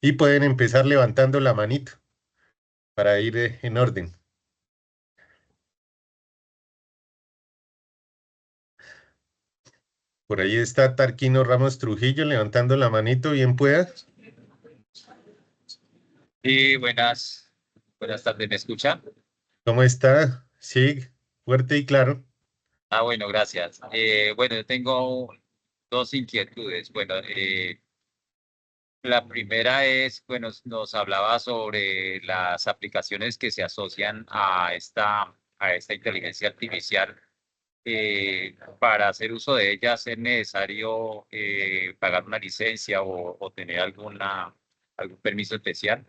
Y pueden empezar levantando la manito para ir en orden. Por ahí está Tarquino Ramos Trujillo levantando la manito, bien pueda. Y buenas tardes, ¿me escuchan? ¿Cómo está? Sí, fuerte y claro. Ah, bueno, gracias. Bueno, yo tengo dos inquietudes. Bueno, la primera es, bueno, nos hablaba sobre las aplicaciones que se asocian a esta inteligencia artificial. Para hacer uso de ellas es necesario pagar una licencia o tener algún permiso especial.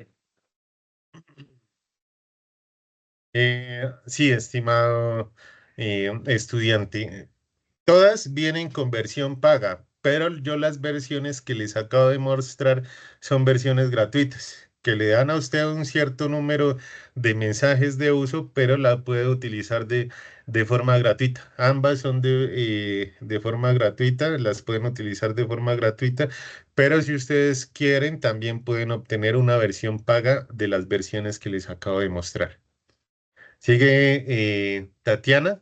Sí, estimado estudiante. Todas vienen con versión paga, pero yo las versiones que les acabo de mostrar son versiones gratuitas, que le dan a usted un cierto número de mensajes de uso, pero la puede utilizar de forma gratuita. Ambas son de forma gratuita, las pueden utilizar de forma gratuita, pero si ustedes quieren, también pueden obtener una versión paga de las versiones que les acabo de mostrar. Sigue Tatiana.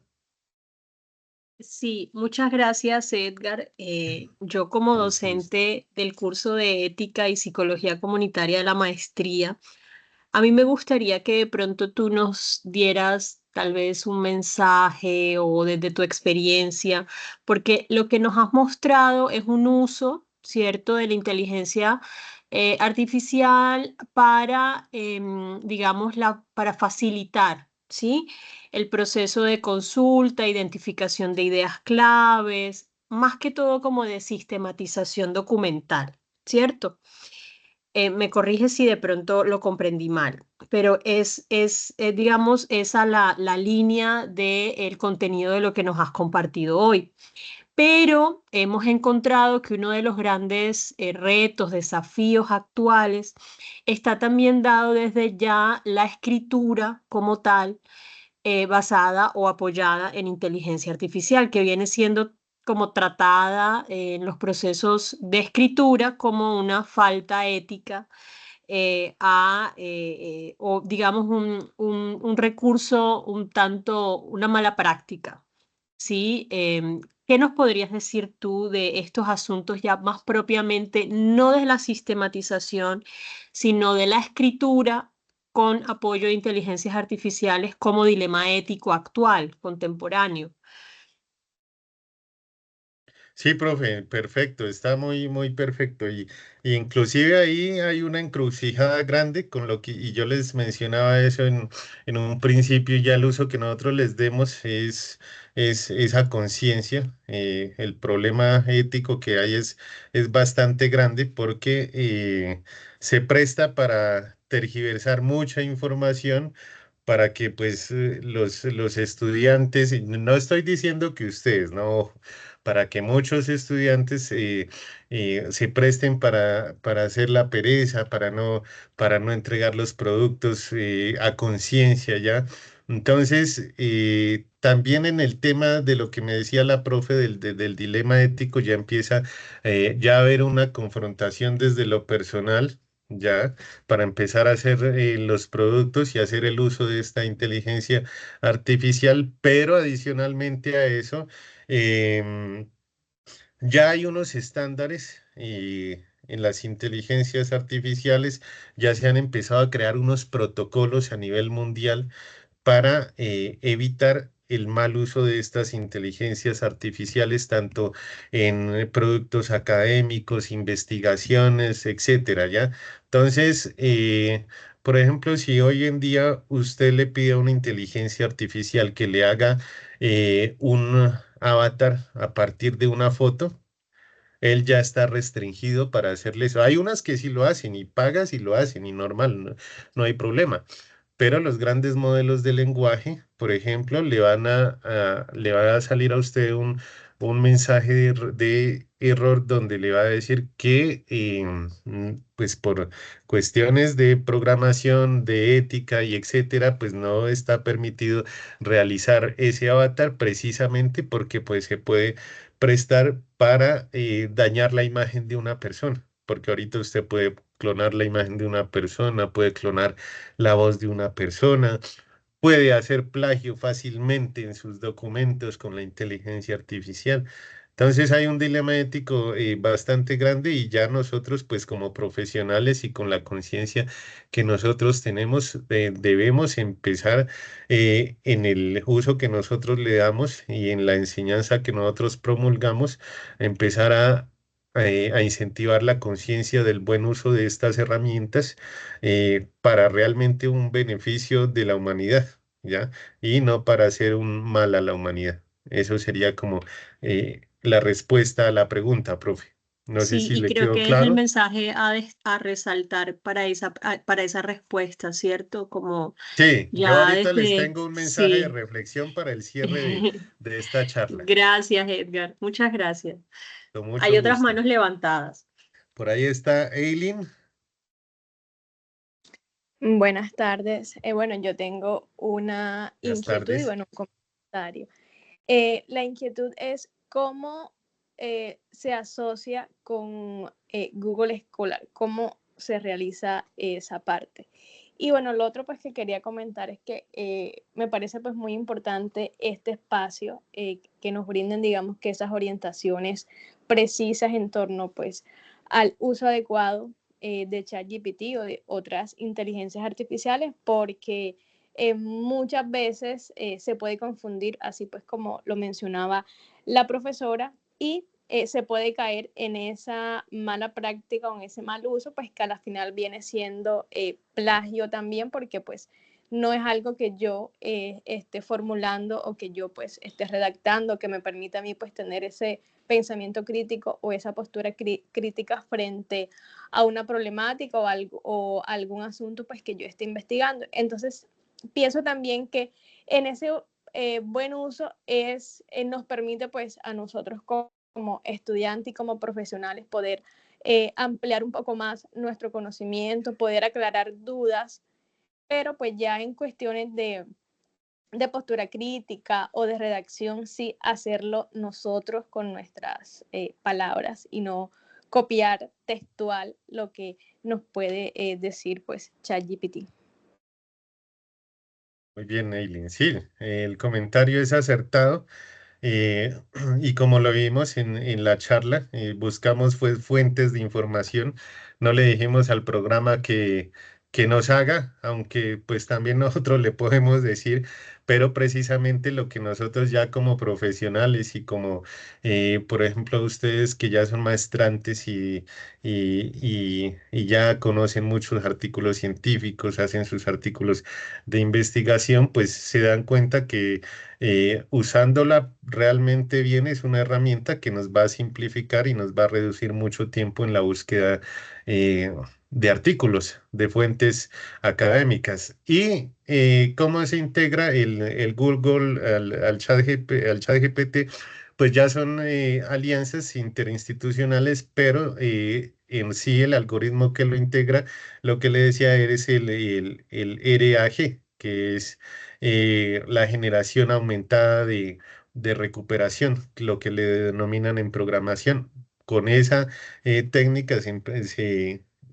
Sí, muchas gracias, Edgar. Yo como Listo. docente del curso de Ética y Psicología Comunitaria de la maestría, a mí me gustaría que de pronto tú nos dieras tal vez un mensaje o desde tu experiencia, porque lo que nos has mostrado es un uso, ¿cierto?, de la inteligencia artificial para, digamos, para facilitar, ¿sí? El proceso de consulta, identificación de ideas claves, más que todo como de sistematización documental, ¿cierto? Me corrige si de pronto lo comprendí mal, pero digamos, esa la línea del contenido de lo que nos has compartido hoy. Pero hemos encontrado que uno de los grandes retos, desafíos actuales, está también dado desde ya la escritura como tal, basada o apoyada en inteligencia artificial, que viene siendo como tratada en los procesos de escritura como una falta ética o digamos un recurso un tanto, una mala práctica, ¿sí? ¿Qué nos podrías decir tú de estos asuntos ya más propiamente, no de la sistematización, sino de la escritura con apoyo de inteligencias artificiales como dilema ético actual, contemporáneo? Sí, profe, perfecto, está muy perfecto. Y inclusive ahí hay una encrucijada grande con lo que, y yo les mencionaba eso en un principio, ya el uso que nosotros les demos es esa conciencia. El problema ético que hay es bastante grande porque se presta para tergiversar mucha información para que pues los estudiantes, y no estoy diciendo que ustedes, no, para que muchos estudiantes se presten para hacer la pereza, para no entregar los productos a conciencia, ¿ya? Entonces, también en el tema de lo que me decía la profe del dilema ético, ya empieza ya a haber una confrontación desde lo personal, ¿ya? Para empezar a hacer los productos y hacer el uso de esta inteligencia artificial, pero adicionalmente a eso, em, ya hay unos estándares en las inteligencias artificiales, ya se han empezado a crear unos protocolos a nivel mundial para evitar el mal uso de estas inteligencias artificiales, tanto en productos académicos, investigaciones, etcétera, ¿ya? Entonces, por ejemplo, si hoy en día usted le pide a una inteligencia artificial que le haga un avatar a partir de una foto, él ya está restringido para hacerle eso. Hay unas que sí lo hacen y pagas y lo hacen y normal, no hay problema. Pero los grandes modelos de lenguaje, por ejemplo, le va a salir a usted un mensaje de error donde le va a decir que, pues por cuestiones de programación, de ética y etcétera, pues no está permitido realizar ese avatar precisamente porque pues se puede prestar para dañar la imagen de una persona. Porque ahorita usted puede clonar la imagen de una persona, puede clonar la voz de una persona, puede hacer plagio fácilmente en sus documentos con la inteligencia artificial. Entonces hay un dilema ético bastante grande y ya nosotros, pues como profesionales y con la conciencia que nosotros tenemos, debemos empezar en el uso que nosotros le damos y en la enseñanza que nosotros promulgamos, empezar a incentivar la conciencia del buen uso de estas herramientas para realmente un beneficio de la humanidad, ¿ya? Y no para hacer un mal a la humanidad. Eso sería como la respuesta a la pregunta, profe. No sé Sí, si y le creo quedó que es el claro. mensaje a resaltar para esa respuesta, ¿cierto? Como Sí, yo ya ahorita les desde, tengo un mensaje de sí. reflexión para el cierre de esta charla. Gracias, Edgar. Muchas gracias. Con Hay mucho otras gusto. manos levantadas. Por ahí está Eileen. Buenas tardes. Bueno, yo tengo una Buenas inquietud y tardes. bueno, un comentario. La inquietud es cómo se asocia con Google Scholar, cómo se realiza esa parte. Y bueno, lo otro pues que quería comentar es que me parece pues muy importante este espacio que nos brinden, digamos, que esas orientaciones precisas en torno pues al uso adecuado de ChatGPT o de otras inteligencias artificiales, porque muchas veces se puede confundir, así pues como lo mencionaba la profesora, y se puede caer en esa mala práctica o en ese mal uso, pues que a la final viene siendo plagio también, porque pues no es algo que yo esté formulando o que yo pues esté redactando, que me permita a mí pues tener ese pensamiento crítico o esa postura crítica frente a una problemática o algún asunto pues que yo esté investigando. Entonces, pienso también que en ese buen uso nos permite pues a nosotros como estudiantes y como profesionales poder ampliar un poco más nuestro conocimiento, poder aclarar dudas, pero pues ya en cuestiones de postura crítica o de redacción, sí hacerlo nosotros con nuestras palabras y no copiar textual lo que nos puede decir pues ChatGPT. Muy bien, Eileen. Sí, el comentario es acertado. Eh, y como lo vimos en la charla, buscamos fuentes de información, no le dijimos al programa que nos haga, aunque pues también nosotros le podemos decir, pero precisamente lo que nosotros ya como profesionales y como, por ejemplo, ustedes que ya son maestrantes y ya conocen muchos artículos científicos, hacen sus artículos de investigación, pues se dan cuenta que usándola realmente bien es una herramienta que nos va a simplificar y nos va a reducir mucho tiempo en la búsqueda eh, de artículos, de fuentes académicas. ¿Y cómo se integra el Google al chat GPT? Pues ya son alianzas interinstitucionales, pero en sí el algoritmo que lo integra, lo que le decía, es el RAG, que es la generación aumentada de recuperación, lo que le denominan en programación. Con esa técnica,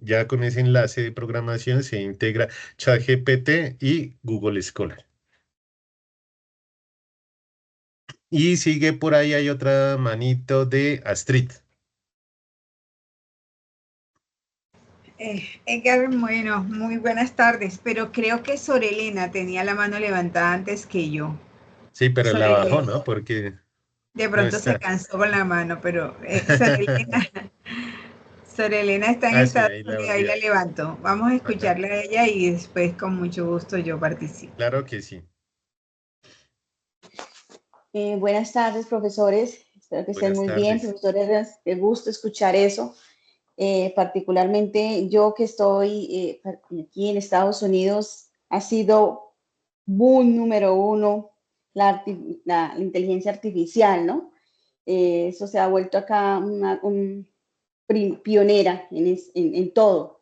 ya con ese enlace de programación, se integra ChatGPT y Google Scholar. Y sigue por ahí, hay otra manito de Astrid. Edgar, bueno, muy buenas tardes, pero creo que Sorelena tenía la mano levantada antes que yo. Sí, pero la bajó, Sorelena, ¿no? Porque de no pronto se está. cansó con la mano, pero Sorelena está en Ah, sí, Estados ahí la Unidos, ahí la volvió. levanto. Vamos a Ajá, escucharla a ella y después con mucho gusto yo participo. claro que sí. Buenas tardes, profesores. Espero que estén Buenas muy bien. tardes. Profesores, qué gusto escuchar eso. Particularmente yo que estoy aquí en Estados Unidos, ha sido boom número uno la inteligencia artificial, ¿no? Eso se ha vuelto acá pionera en todo.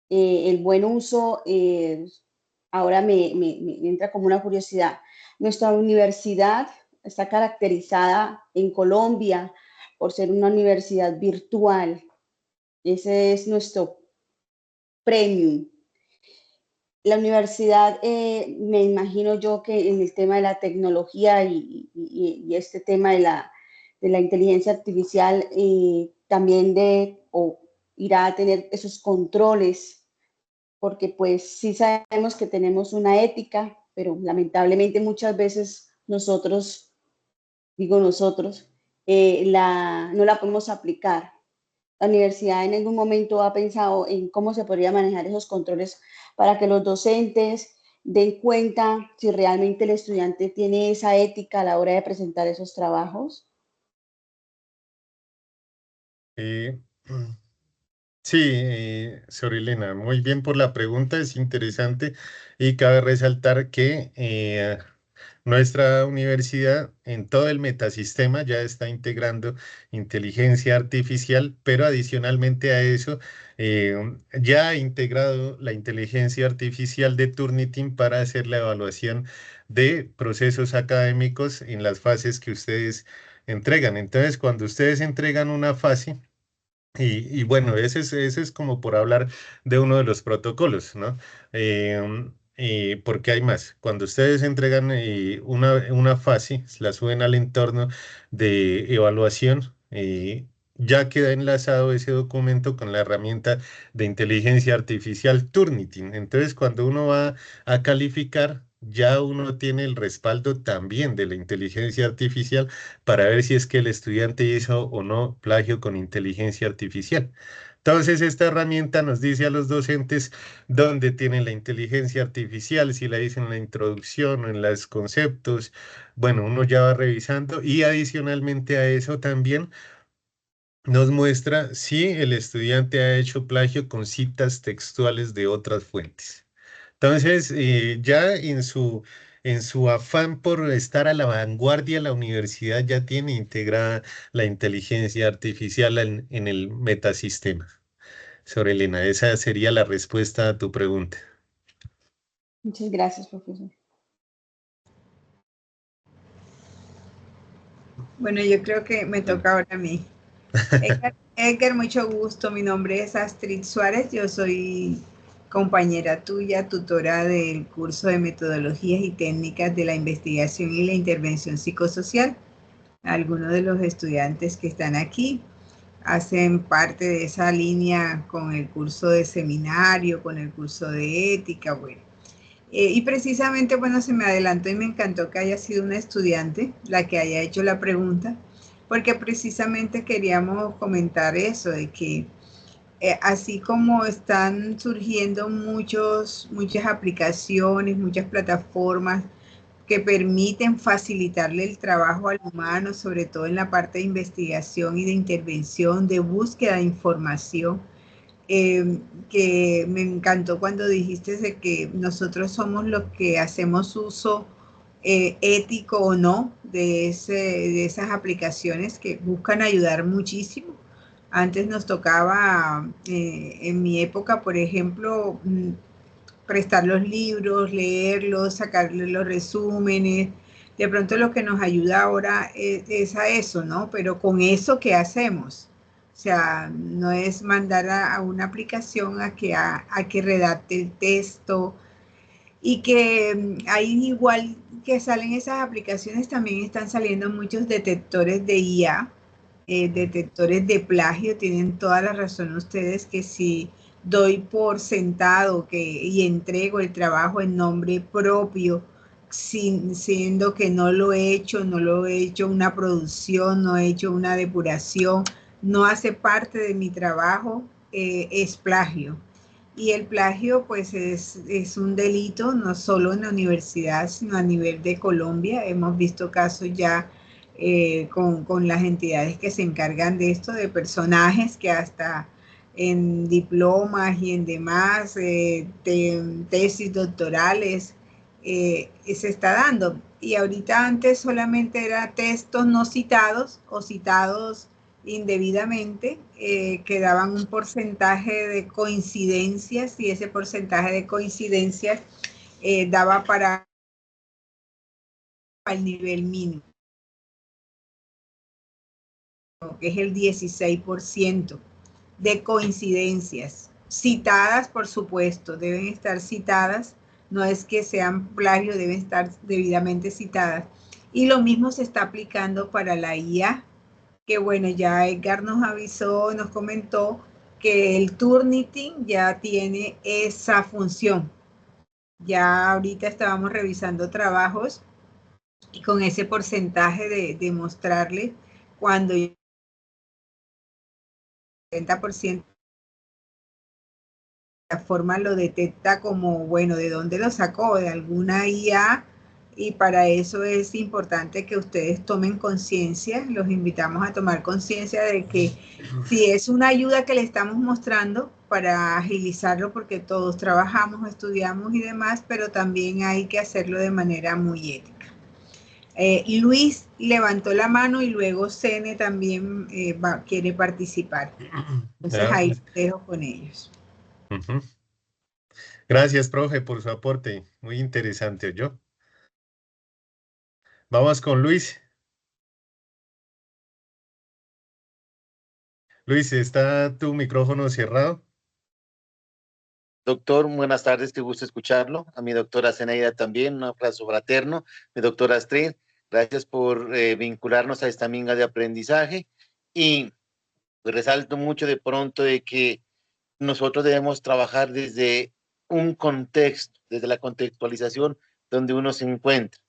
El buen uso, ahora me entra como una curiosidad. Nuestra universidad está caracterizada en Colombia por ser una universidad virtual. Ese es nuestro premium. La universidad, me imagino yo que en el tema de la tecnología y este tema de la inteligencia artificial, también irá a tener esos controles, porque pues sí sabemos que tenemos una ética, pero lamentablemente muchas veces nosotros, digo nosotros, no la podemos aplicar. La universidad en algún momento ha pensado en cómo se podría manejar esos controles para que los docentes den cuenta si realmente el estudiante tiene esa ética a la hora de presentar esos trabajos. Eh, Sí, Sorilena, muy bien por la pregunta, es interesante y cabe resaltar que nuestra universidad en todo el metasistema ya está integrando inteligencia artificial, pero adicionalmente a eso ya ha integrado la inteligencia artificial de Turnitin para hacer la evaluación de procesos académicos en las fases que ustedes entregan. Entonces, cuando ustedes entregan una fase, y bueno, ese es como por hablar de uno de los protocolos, ¿no? Porque hay más. Cuando ustedes entregan una fase, la suben al entorno de evaluación, ya queda enlazado ese documento con la herramienta de inteligencia artificial Turnitin. Entonces, cuando uno va a calificar, ya uno tiene el respaldo también de la inteligencia artificial para ver si es que el estudiante hizo o no plagio con inteligencia artificial. Entonces, esta herramienta nos dice a los docentes dónde tienen la inteligencia artificial, si la dicen en la introducción o en los conceptos. Bueno, uno ya va revisando y adicionalmente a eso también nos muestra si el estudiante ha hecho plagio con citas textuales de otras fuentes. Entonces, ya en su afán por estar a la vanguardia, la universidad ya tiene integrada la inteligencia artificial en el metasistema. Sobre Elena, esa sería la respuesta a tu pregunta. Muchas gracias, profesor. Bueno, yo creo que me toca ahora a mí. Edgar, mucho gusto. Mi nombre es Astrid Suárez. Yo soy compañera tuya, tutora del curso de metodologías y técnicas de la investigación y la intervención psicosocial. Algunos de los estudiantes que están aquí hacen parte de esa línea con el curso de seminario, con el curso de ética, bueno. Y precisamente, bueno, se me adelantó y me encantó que haya sido una estudiante la que haya hecho la pregunta, porque precisamente queríamos comentar eso, de que así como están surgiendo muchas aplicaciones, muchas plataformas que permiten facilitarle el trabajo al humano, sobre todo en la parte de investigación y de intervención, de búsqueda de información, que me encantó cuando dijiste de que nosotros somos los que hacemos uso ético o no de esas aplicaciones que buscan ayudar muchísimo. Antes nos tocaba, en mi época, por ejemplo, prestar los libros, leerlos, sacarle los resúmenes. De pronto lo que nos ayuda ahora es a eso, ¿no? Pero con eso, ¿qué hacemos? O sea, no es mandar a una aplicación a que redacte el texto, y que ahí igual que salen esas aplicaciones, también están saliendo muchos detectores de IA, detectores de plagio. Tienen toda la razón ustedes, que si doy por sentado y entrego el trabajo en nombre propio, siendo que no lo he hecho una producción, no he hecho una depuración, no hace parte de mi trabajo, es plagio. Y el plagio pues es un delito no solo en la universidad, sino a nivel de Colombia. Hemos visto casos ya con las entidades que se encargan de esto, de personajes que hasta en diplomas y en demás tesis doctorales se está dando. Y ahorita antes solamente era textos no citados o citados indebidamente, que daban un porcentaje de coincidencias, y ese porcentaje de coincidencias daba para el nivel mínimo, que es el 16% de coincidencias. Citadas, por supuesto, deben estar citadas, no es que sean plagio, deben estar debidamente citadas. Y lo mismo se está aplicando para la IA, que bueno, ya Edgar nos avisó, nos comentó que el Turnitin ya tiene esa función. Ya ahorita estábamos revisando trabajos y con ese porcentaje de mostrarle cuando el 70% la forma lo detecta como, bueno, ¿de dónde lo sacó? De alguna IA. Y para eso es importante que ustedes tomen conciencia, los invitamos a tomar conciencia de que si es una ayuda que le estamos mostrando para agilizarlo, porque todos trabajamos, estudiamos y demás, pero también hay que hacerlo de manera muy ética. Luis levantó la mano y luego Sene también quiere participar. Entonces ahí los dejo con ellos. Gracias, profe, por su aporte. Muy interesante, ¿oyó? Vamos con Luis. Luis, ¿está tu micrófono cerrado? Doctor, buenas tardes, qué gusto escucharlo. A mi doctora Zeneida también, un abrazo fraterno. Mi doctora Astrid, gracias por vincularnos a esta minga de aprendizaje. Y resalto mucho de pronto de que nosotros debemos trabajar desde un contexto, desde la contextualización donde uno se encuentra.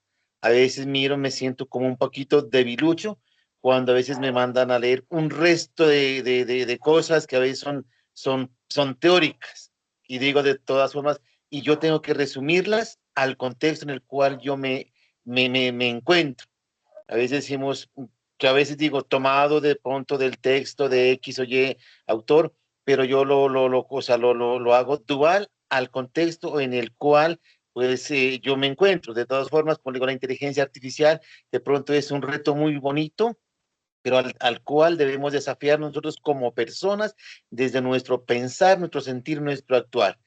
A veces miro, me siento como un poquito debilucho, cuando a veces me mandan a leer un resto de cosas que a veces son teóricas, y digo de todas formas, y yo tengo que resumirlas al contexto en el cual yo me encuentro. A veces decimos, que a veces digo, tomado de pronto del texto de X o Y autor, pero yo o sea, lo hago dual al contexto en el cual pues yo me encuentro. De todas formas, como digo, la inteligencia artificial de pronto es un reto muy bonito, pero al cual debemos desafiar nosotros como personas desde nuestro pensar, nuestro sentir, nuestro actuar.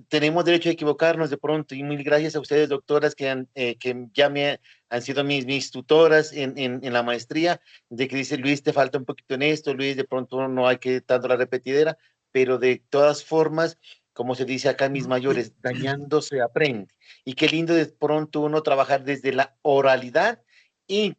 Tenemos derecho a equivocarnos de pronto, y mil gracias a ustedes, doctoras, que ya han sido mis tutoras en la maestría, de que dice, Luis, te falta un poquito en esto, Luis, de pronto no hay que tanto la repetidera, pero de todas formas, como se dice acá, mis mayores, dañando se aprende. Y qué lindo de pronto uno trabajar desde la oralidad y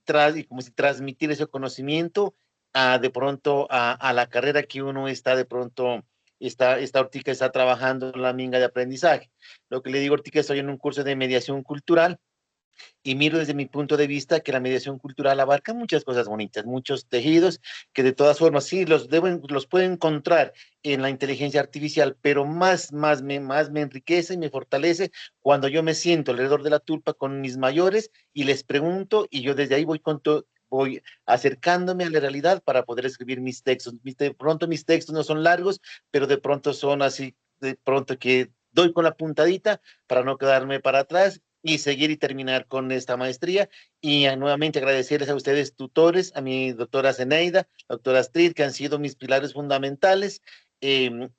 como si transmitir ese conocimiento de pronto a la carrera que uno está de pronto, esta Ortica está trabajando en la minga de aprendizaje. Lo que le digo, Ortica, estoy en un curso de mediación cultural, y miro desde mi punto de vista que la mediación cultural abarca muchas cosas bonitas, muchos tejidos que de todas formas sí los puedo encontrar en la inteligencia artificial, pero más me enriquece y me fortalece cuando yo me siento alrededor de la tulpa con mis mayores y les pregunto, y yo desde ahí voy acercándome a la realidad para poder escribir mis textos. De pronto mis textos no son largos, pero de pronto son así, de pronto que doy con la puntadita para no quedarme para atrás y seguir y terminar con esta maestría. Y nuevamente agradecerles a ustedes, tutores, a mi doctora Zeneida, doctora Astrid, que han sido mis pilares fundamentales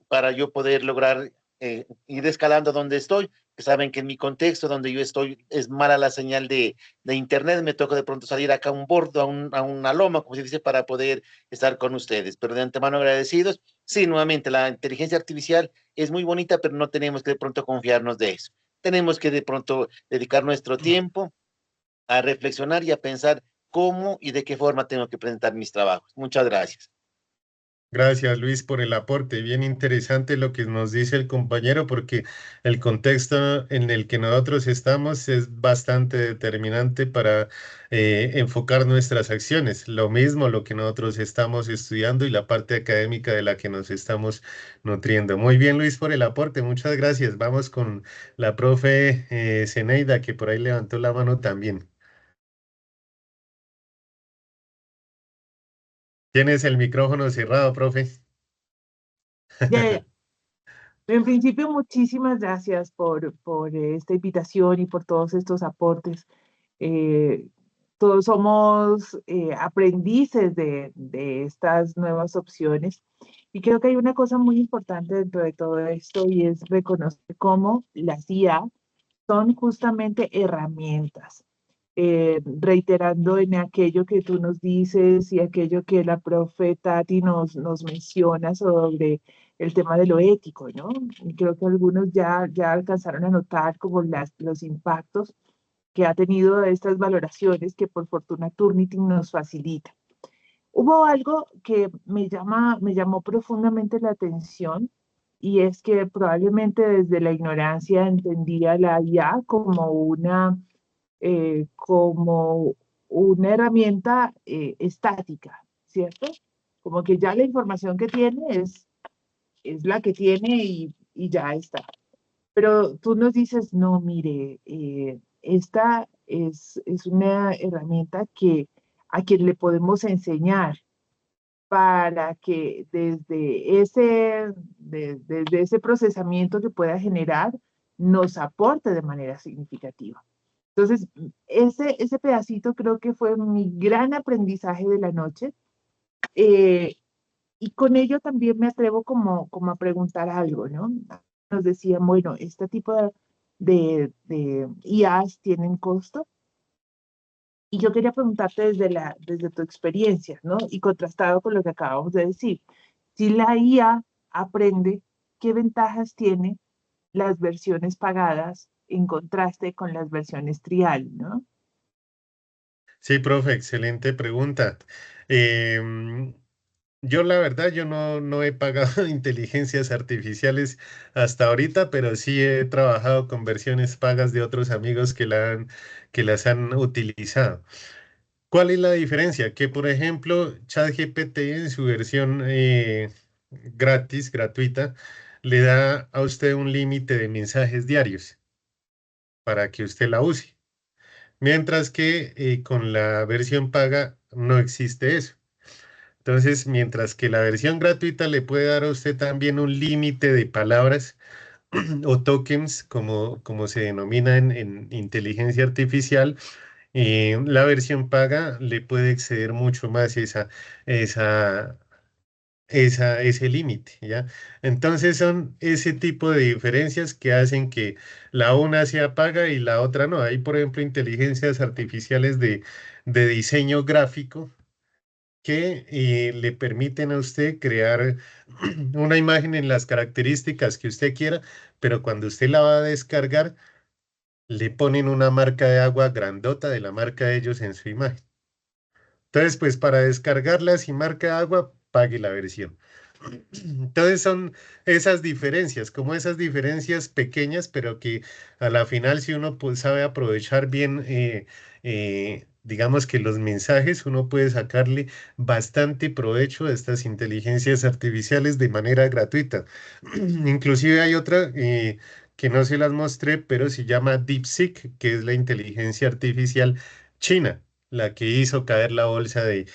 para yo poder lograr ir escalando donde estoy. Que saben que en mi contexto donde yo estoy es mala la señal de internet, me toca de pronto salir acá a un bordo, a una loma, como se dice, para poder estar con ustedes. Pero de antemano agradecidos. Sí, nuevamente, la inteligencia artificial es muy bonita, pero no tenemos que de pronto confiarnos de eso. Tenemos que de pronto dedicar nuestro tiempo a reflexionar y a pensar cómo y de qué forma tengo que presentar mis trabajos. Muchas gracias. Gracias, Luis, por el aporte. Bien interesante lo que nos dice el compañero, porque el contexto en el que nosotros estamos es bastante determinante para enfocar nuestras acciones. Lo mismo lo que nosotros estamos estudiando y la parte académica de la que nos estamos nutriendo. Muy bien, Luis, por el aporte. Muchas gracias. Vamos con la profe Zeneida, que por ahí levantó la mano también. Tienes el micrófono cerrado, profe. Ya. En principio, muchísimas gracias por esta invitación y por todos estos aportes. Eh, Todos somos aprendices de estas nuevas opciones, y creo que hay una cosa muy importante dentro de todo esto, y es reconocer cómo las IA son justamente herramientas. Reiterando en aquello que tú nos dices y aquello que la profe Tati nos menciona sobre el tema de lo ético, ¿no? Y creo que algunos ya alcanzaron a notar como los impactos que ha tenido estas valoraciones que por fortuna Turnitin nos facilita. Hubo algo que me llamó profundamente la atención, y es que probablemente desde la ignorancia entendía la IA como una herramienta estática, ¿cierto? Como que ya la información que tiene es la que tiene y ya está. Pero tú nos dices, no, mire, esta es una herramienta que a quien le podemos enseñar para que desde ese procesamiento que pueda generar nos aporte de manera significativa. Entonces, ese pedacito creo que fue mi gran aprendizaje de la noche. Y con ello también me atrevo como a preguntar algo, ¿no? Nos decían, bueno, este tipo de IAs tienen costo. Y yo quería preguntarte desde tu experiencia, ¿no? Y contrastado con lo que acabamos de decir. Si la IA aprende, ¿qué ventajas tiene las versiones pagadas en contraste con las versiones trial, ¿no? Sí, profe, excelente pregunta. Yo la verdad, yo no he pagado inteligencias artificiales hasta ahorita, pero sí he trabajado con versiones pagas de otros amigos que las han utilizado. ¿Cuál es la diferencia? Que, por ejemplo, ChatGPT en su versión gratis, gratuita, le da a usted un límite de mensajes diarios para que usted la use. Mientras que con la versión paga no existe eso. Entonces, mientras que la versión gratuita le puede dar a usted también un límite de palabras o tokens, como se denomina en inteligencia artificial, la versión paga le puede exceder mucho más esa, ese límite, ¿ya? Entonces son ese tipo de diferencias que hacen que la una sea paga y la otra no. Hay, por ejemplo, inteligencias artificiales de diseño gráfico que le permiten a usted crear una imagen en las características que usted quiera, pero cuando usted la va a descargar, le ponen una marca de agua grandota de la marca de ellos en su imagen. Entonces, pues para descargarla sin marca de agua, pague la versión. Entonces son esas diferencias, como esas diferencias pequeñas, pero que a la final si uno pues, sabe aprovechar bien, digamos que los mensajes, uno puede sacarle bastante provecho a estas inteligencias artificiales de manera gratuita. Inclusive hay otra que no se las mostré, pero se llama DeepSeek, que es la inteligencia artificial china, la que hizo caer la bolsa de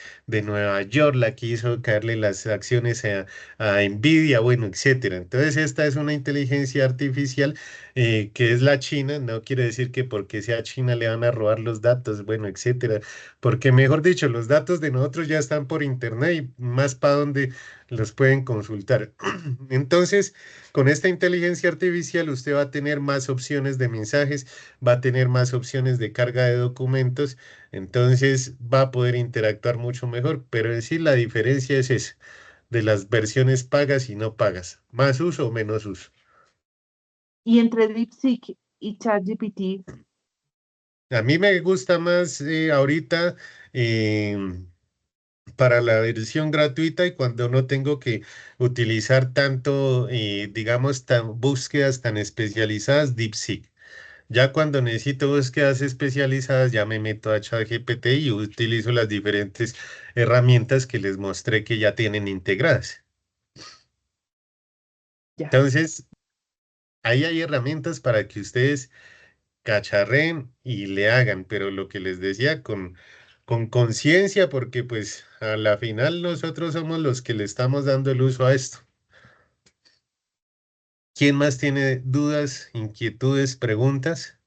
Nueva York, la que hizo caerle las acciones a Nvidia, bueno, etcétera. Entonces, esta es una inteligencia artificial que es la China, no quiere decir que porque sea China le van a robar los datos, bueno, etcétera, porque mejor dicho, los datos de nosotros ya están por internet y más para donde los pueden consultar. Entonces, con esta inteligencia artificial usted va a tener más opciones de mensajes, va a tener más opciones de carga de documentos, entonces va a poder interactuar mucho mejor, pero en sí la diferencia es esa de las versiones pagas y no pagas, más uso o menos uso. Y entre DeepSeek y ChatGPT, A mí me gusta más ahorita para la versión gratuita y cuando no tengo que utilizar tanto, digamos, búsquedas tan especializadas, DeepSeek. Ya cuando necesito búsquedas especializadas, ya me meto a ChatGPT y utilizo las diferentes herramientas que les mostré que ya tienen integradas. ya. Entonces, ahí hay herramientas para que ustedes cacharren y le hagan, pero lo que les decía, con conciencia, porque pues a la final nosotros somos los que le estamos dando el uso a esto. ¿Quién más tiene dudas, inquietudes, preguntas?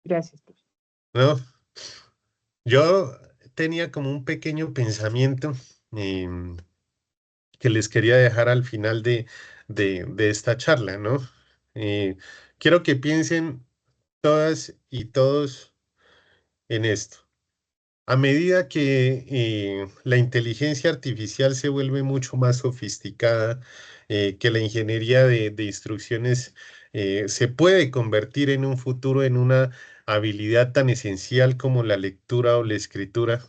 Gracias, profe. ¿No? Yo tenía como un pequeño pensamiento em, que les quería dejar al final de esta charla, ¿no? Eh, quiero que piensen todas y todos en esto. A medida que la inteligencia artificial se vuelve mucho más sofisticada, que la ingeniería de instrucciones se puede convertir en un futuro en una habilidad tan esencial como la lectura o la escritura,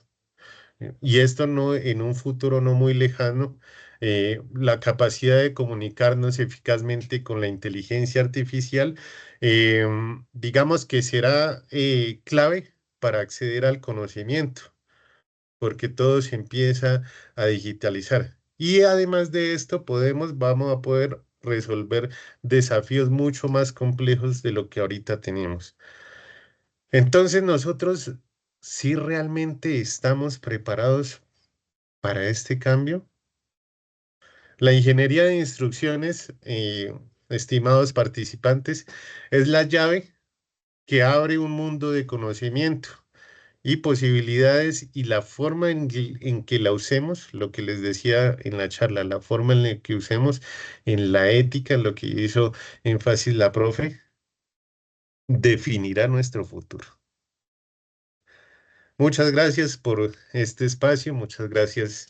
y esto no en un futuro no muy lejano, la capacidad de comunicarnos eficazmente con la inteligencia artificial, digamos que será clave para acceder al conocimiento, porque todo se empieza a digitalizar. Y además de esto, vamos a poder resolver desafíos mucho más complejos de lo que ahorita tenemos. Entonces, nosotros sí realmente estamos preparados para este cambio. La ingeniería de instrucciones, estimados participantes, es la llave que abre un mundo de conocimiento y posibilidades y la forma en que la usemos, lo que les decía en la charla, la forma en la que usemos en la ética, en lo que hizo énfasis la profe, definirá nuestro futuro. Muchas gracias por este espacio, muchas gracias,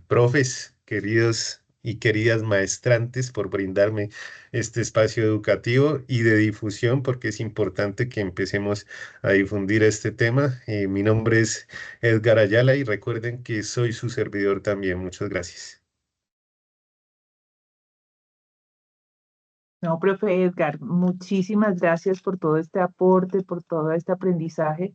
profes, queridos y queridas maestrantes por brindarme este espacio educativo y de difusión, porque es importante que empecemos a difundir este tema. Mi nombre es Edgar Ayala y recuerden que soy su servidor también. Muchas gracias. No, profe Edgar, muchísimas gracias por todo este aporte, por todo este aprendizaje.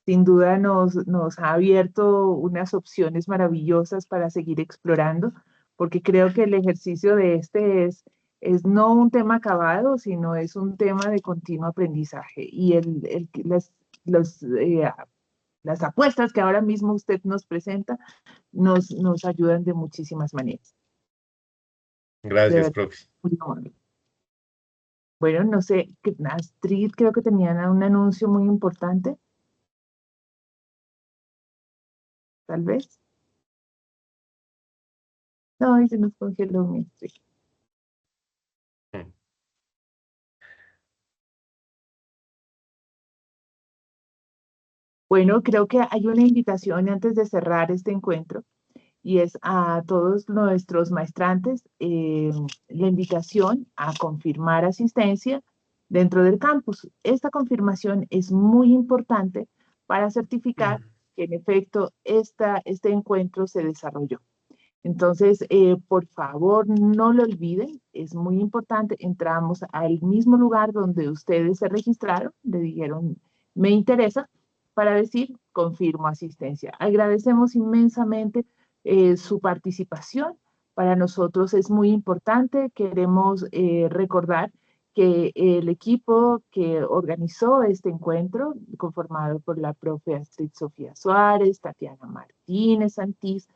Sin duda nos ha abierto unas opciones maravillosas para seguir explorando, porque creo que el ejercicio de este es no un tema acabado, sino es un tema de continuo aprendizaje. Y las apuestas que ahora mismo usted nos presenta nos ayudan de muchísimas maneras. De Gracias, verdad, profe. muy amable. Bueno, no sé, Astrid creo que tenían un anuncio muy importante. Tal vez. No, y se nos congeló mi Astrid. Bueno, creo que hay una invitación antes de cerrar este encuentro y es a todos nuestros maestrantes la invitación a confirmar asistencia dentro del campus. Esta confirmación es muy importante para certificar que en efecto este encuentro se desarrolló. Entonces, por favor, no lo olviden, es muy importante. Entramos al mismo lugar donde ustedes se registraron, le dijeron, me interesa, para decir, confirmo asistencia. Agradecemos inmensamente su participación. Para nosotros es muy importante. Queremos recordar que el equipo que organizó este encuentro, conformado por la profe Astrid Sofía Suárez, Tatiana Martínez Santís,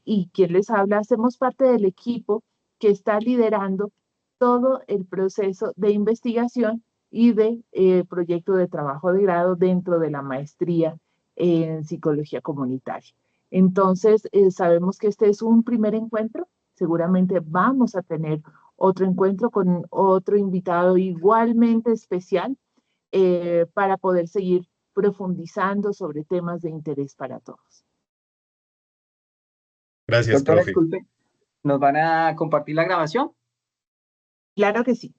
y quien les habla, hacemos parte del equipo que está liderando todo el proceso de investigación y de proyecto de trabajo de grado dentro de la maestría en psicología comunitaria. Entonces, sabemos que este es un primer encuentro, seguramente vamos a tener otro encuentro con otro invitado igualmente especial para poder seguir profundizando sobre temas de interés para todos. Gracias, Doctora, profe. disculpe, ¿nos van a compartir la grabación? Claro que sí.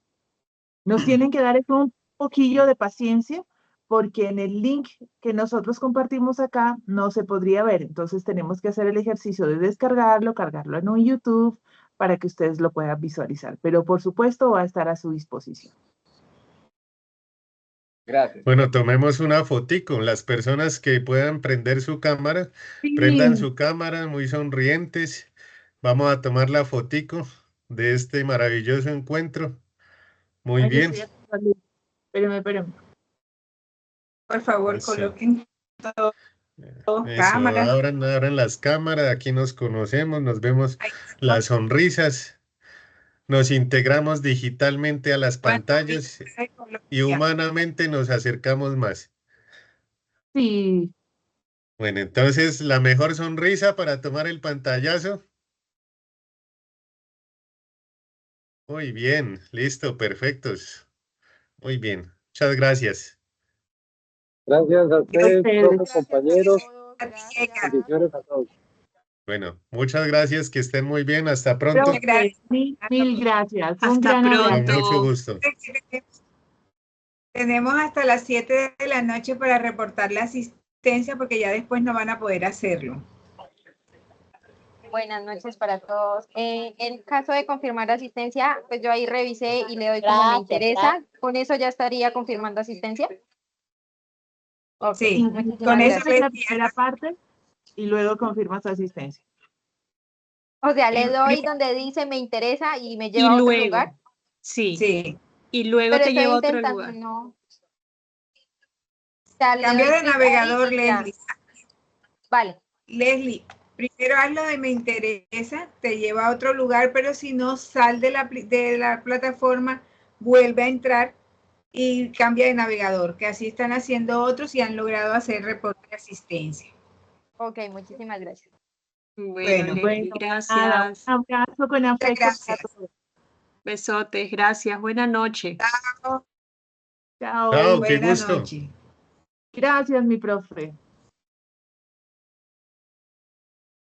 Nos tienen que dar un poquillo de paciencia porque en el link que nosotros compartimos acá no se podría ver. Entonces tenemos que hacer el ejercicio de descargarlo, cargarlo en un YouTube para que ustedes lo puedan visualizar. Pero por supuesto va a estar a su disposición. Gracias. Bueno, tomemos una fotico. Las personas que puedan prender su cámara, Sí. prendan su cámara muy sonrientes. Vamos a tomar la fotico de este maravilloso encuentro. Muy Ay, bien. Espérenme. Por favor, Eso. coloquen todo. Eso, Cámaras. abran las cámaras, aquí nos conocemos, nos vemos las sonrisas, nos integramos digitalmente a las pantallas y humanamente nos acercamos más. Sí. Bueno, entonces la mejor sonrisa para tomar el pantallazo. Muy bien, listo, perfectos. Muy bien, muchas gracias. Gracias a ustedes, profe, compañeros. Gracias. Bendiciones a todos. Bueno, muchas gracias, que estén muy bien, hasta pronto. Mil gracias. Un Hasta gran abrazo. Con mucho pronto. gusto. Tenemos hasta las 7 de la noche para reportar la asistencia porque ya después no van a poder hacerlo. Buenas noches para todos. En caso de confirmar asistencia, pues yo ahí revisé y le doy como me interesa. ¿Con eso ya estaría confirmando asistencia? Sí, muchísimas con eso gracias. La primera parte y luego confirma su asistencia. O sea, le doy donde dice me interesa y me lleva Y a otro luego, lugar. Sí. Y luego Pero te estoy lleva a otro intentando, lugar. no. O sea, le Cambia doy de clic navegador, ahí y ya. Leslie. Vale. Leslie, primero haz lo de me interesa, te lleva a otro lugar, pero si no, sal de la plataforma, vuelve a entrar y cambia de navegador, que así están haciendo otros y han logrado hacer reporte de asistencia. Ok, muchísimas gracias. Bueno, Leslie, gracias. Nada, un abrazo con afecto para todos. Besotes, gracias. Buenas noches. Chao. Chao. Chao, qué Buenas gusto. noches. Gracias, mi profe.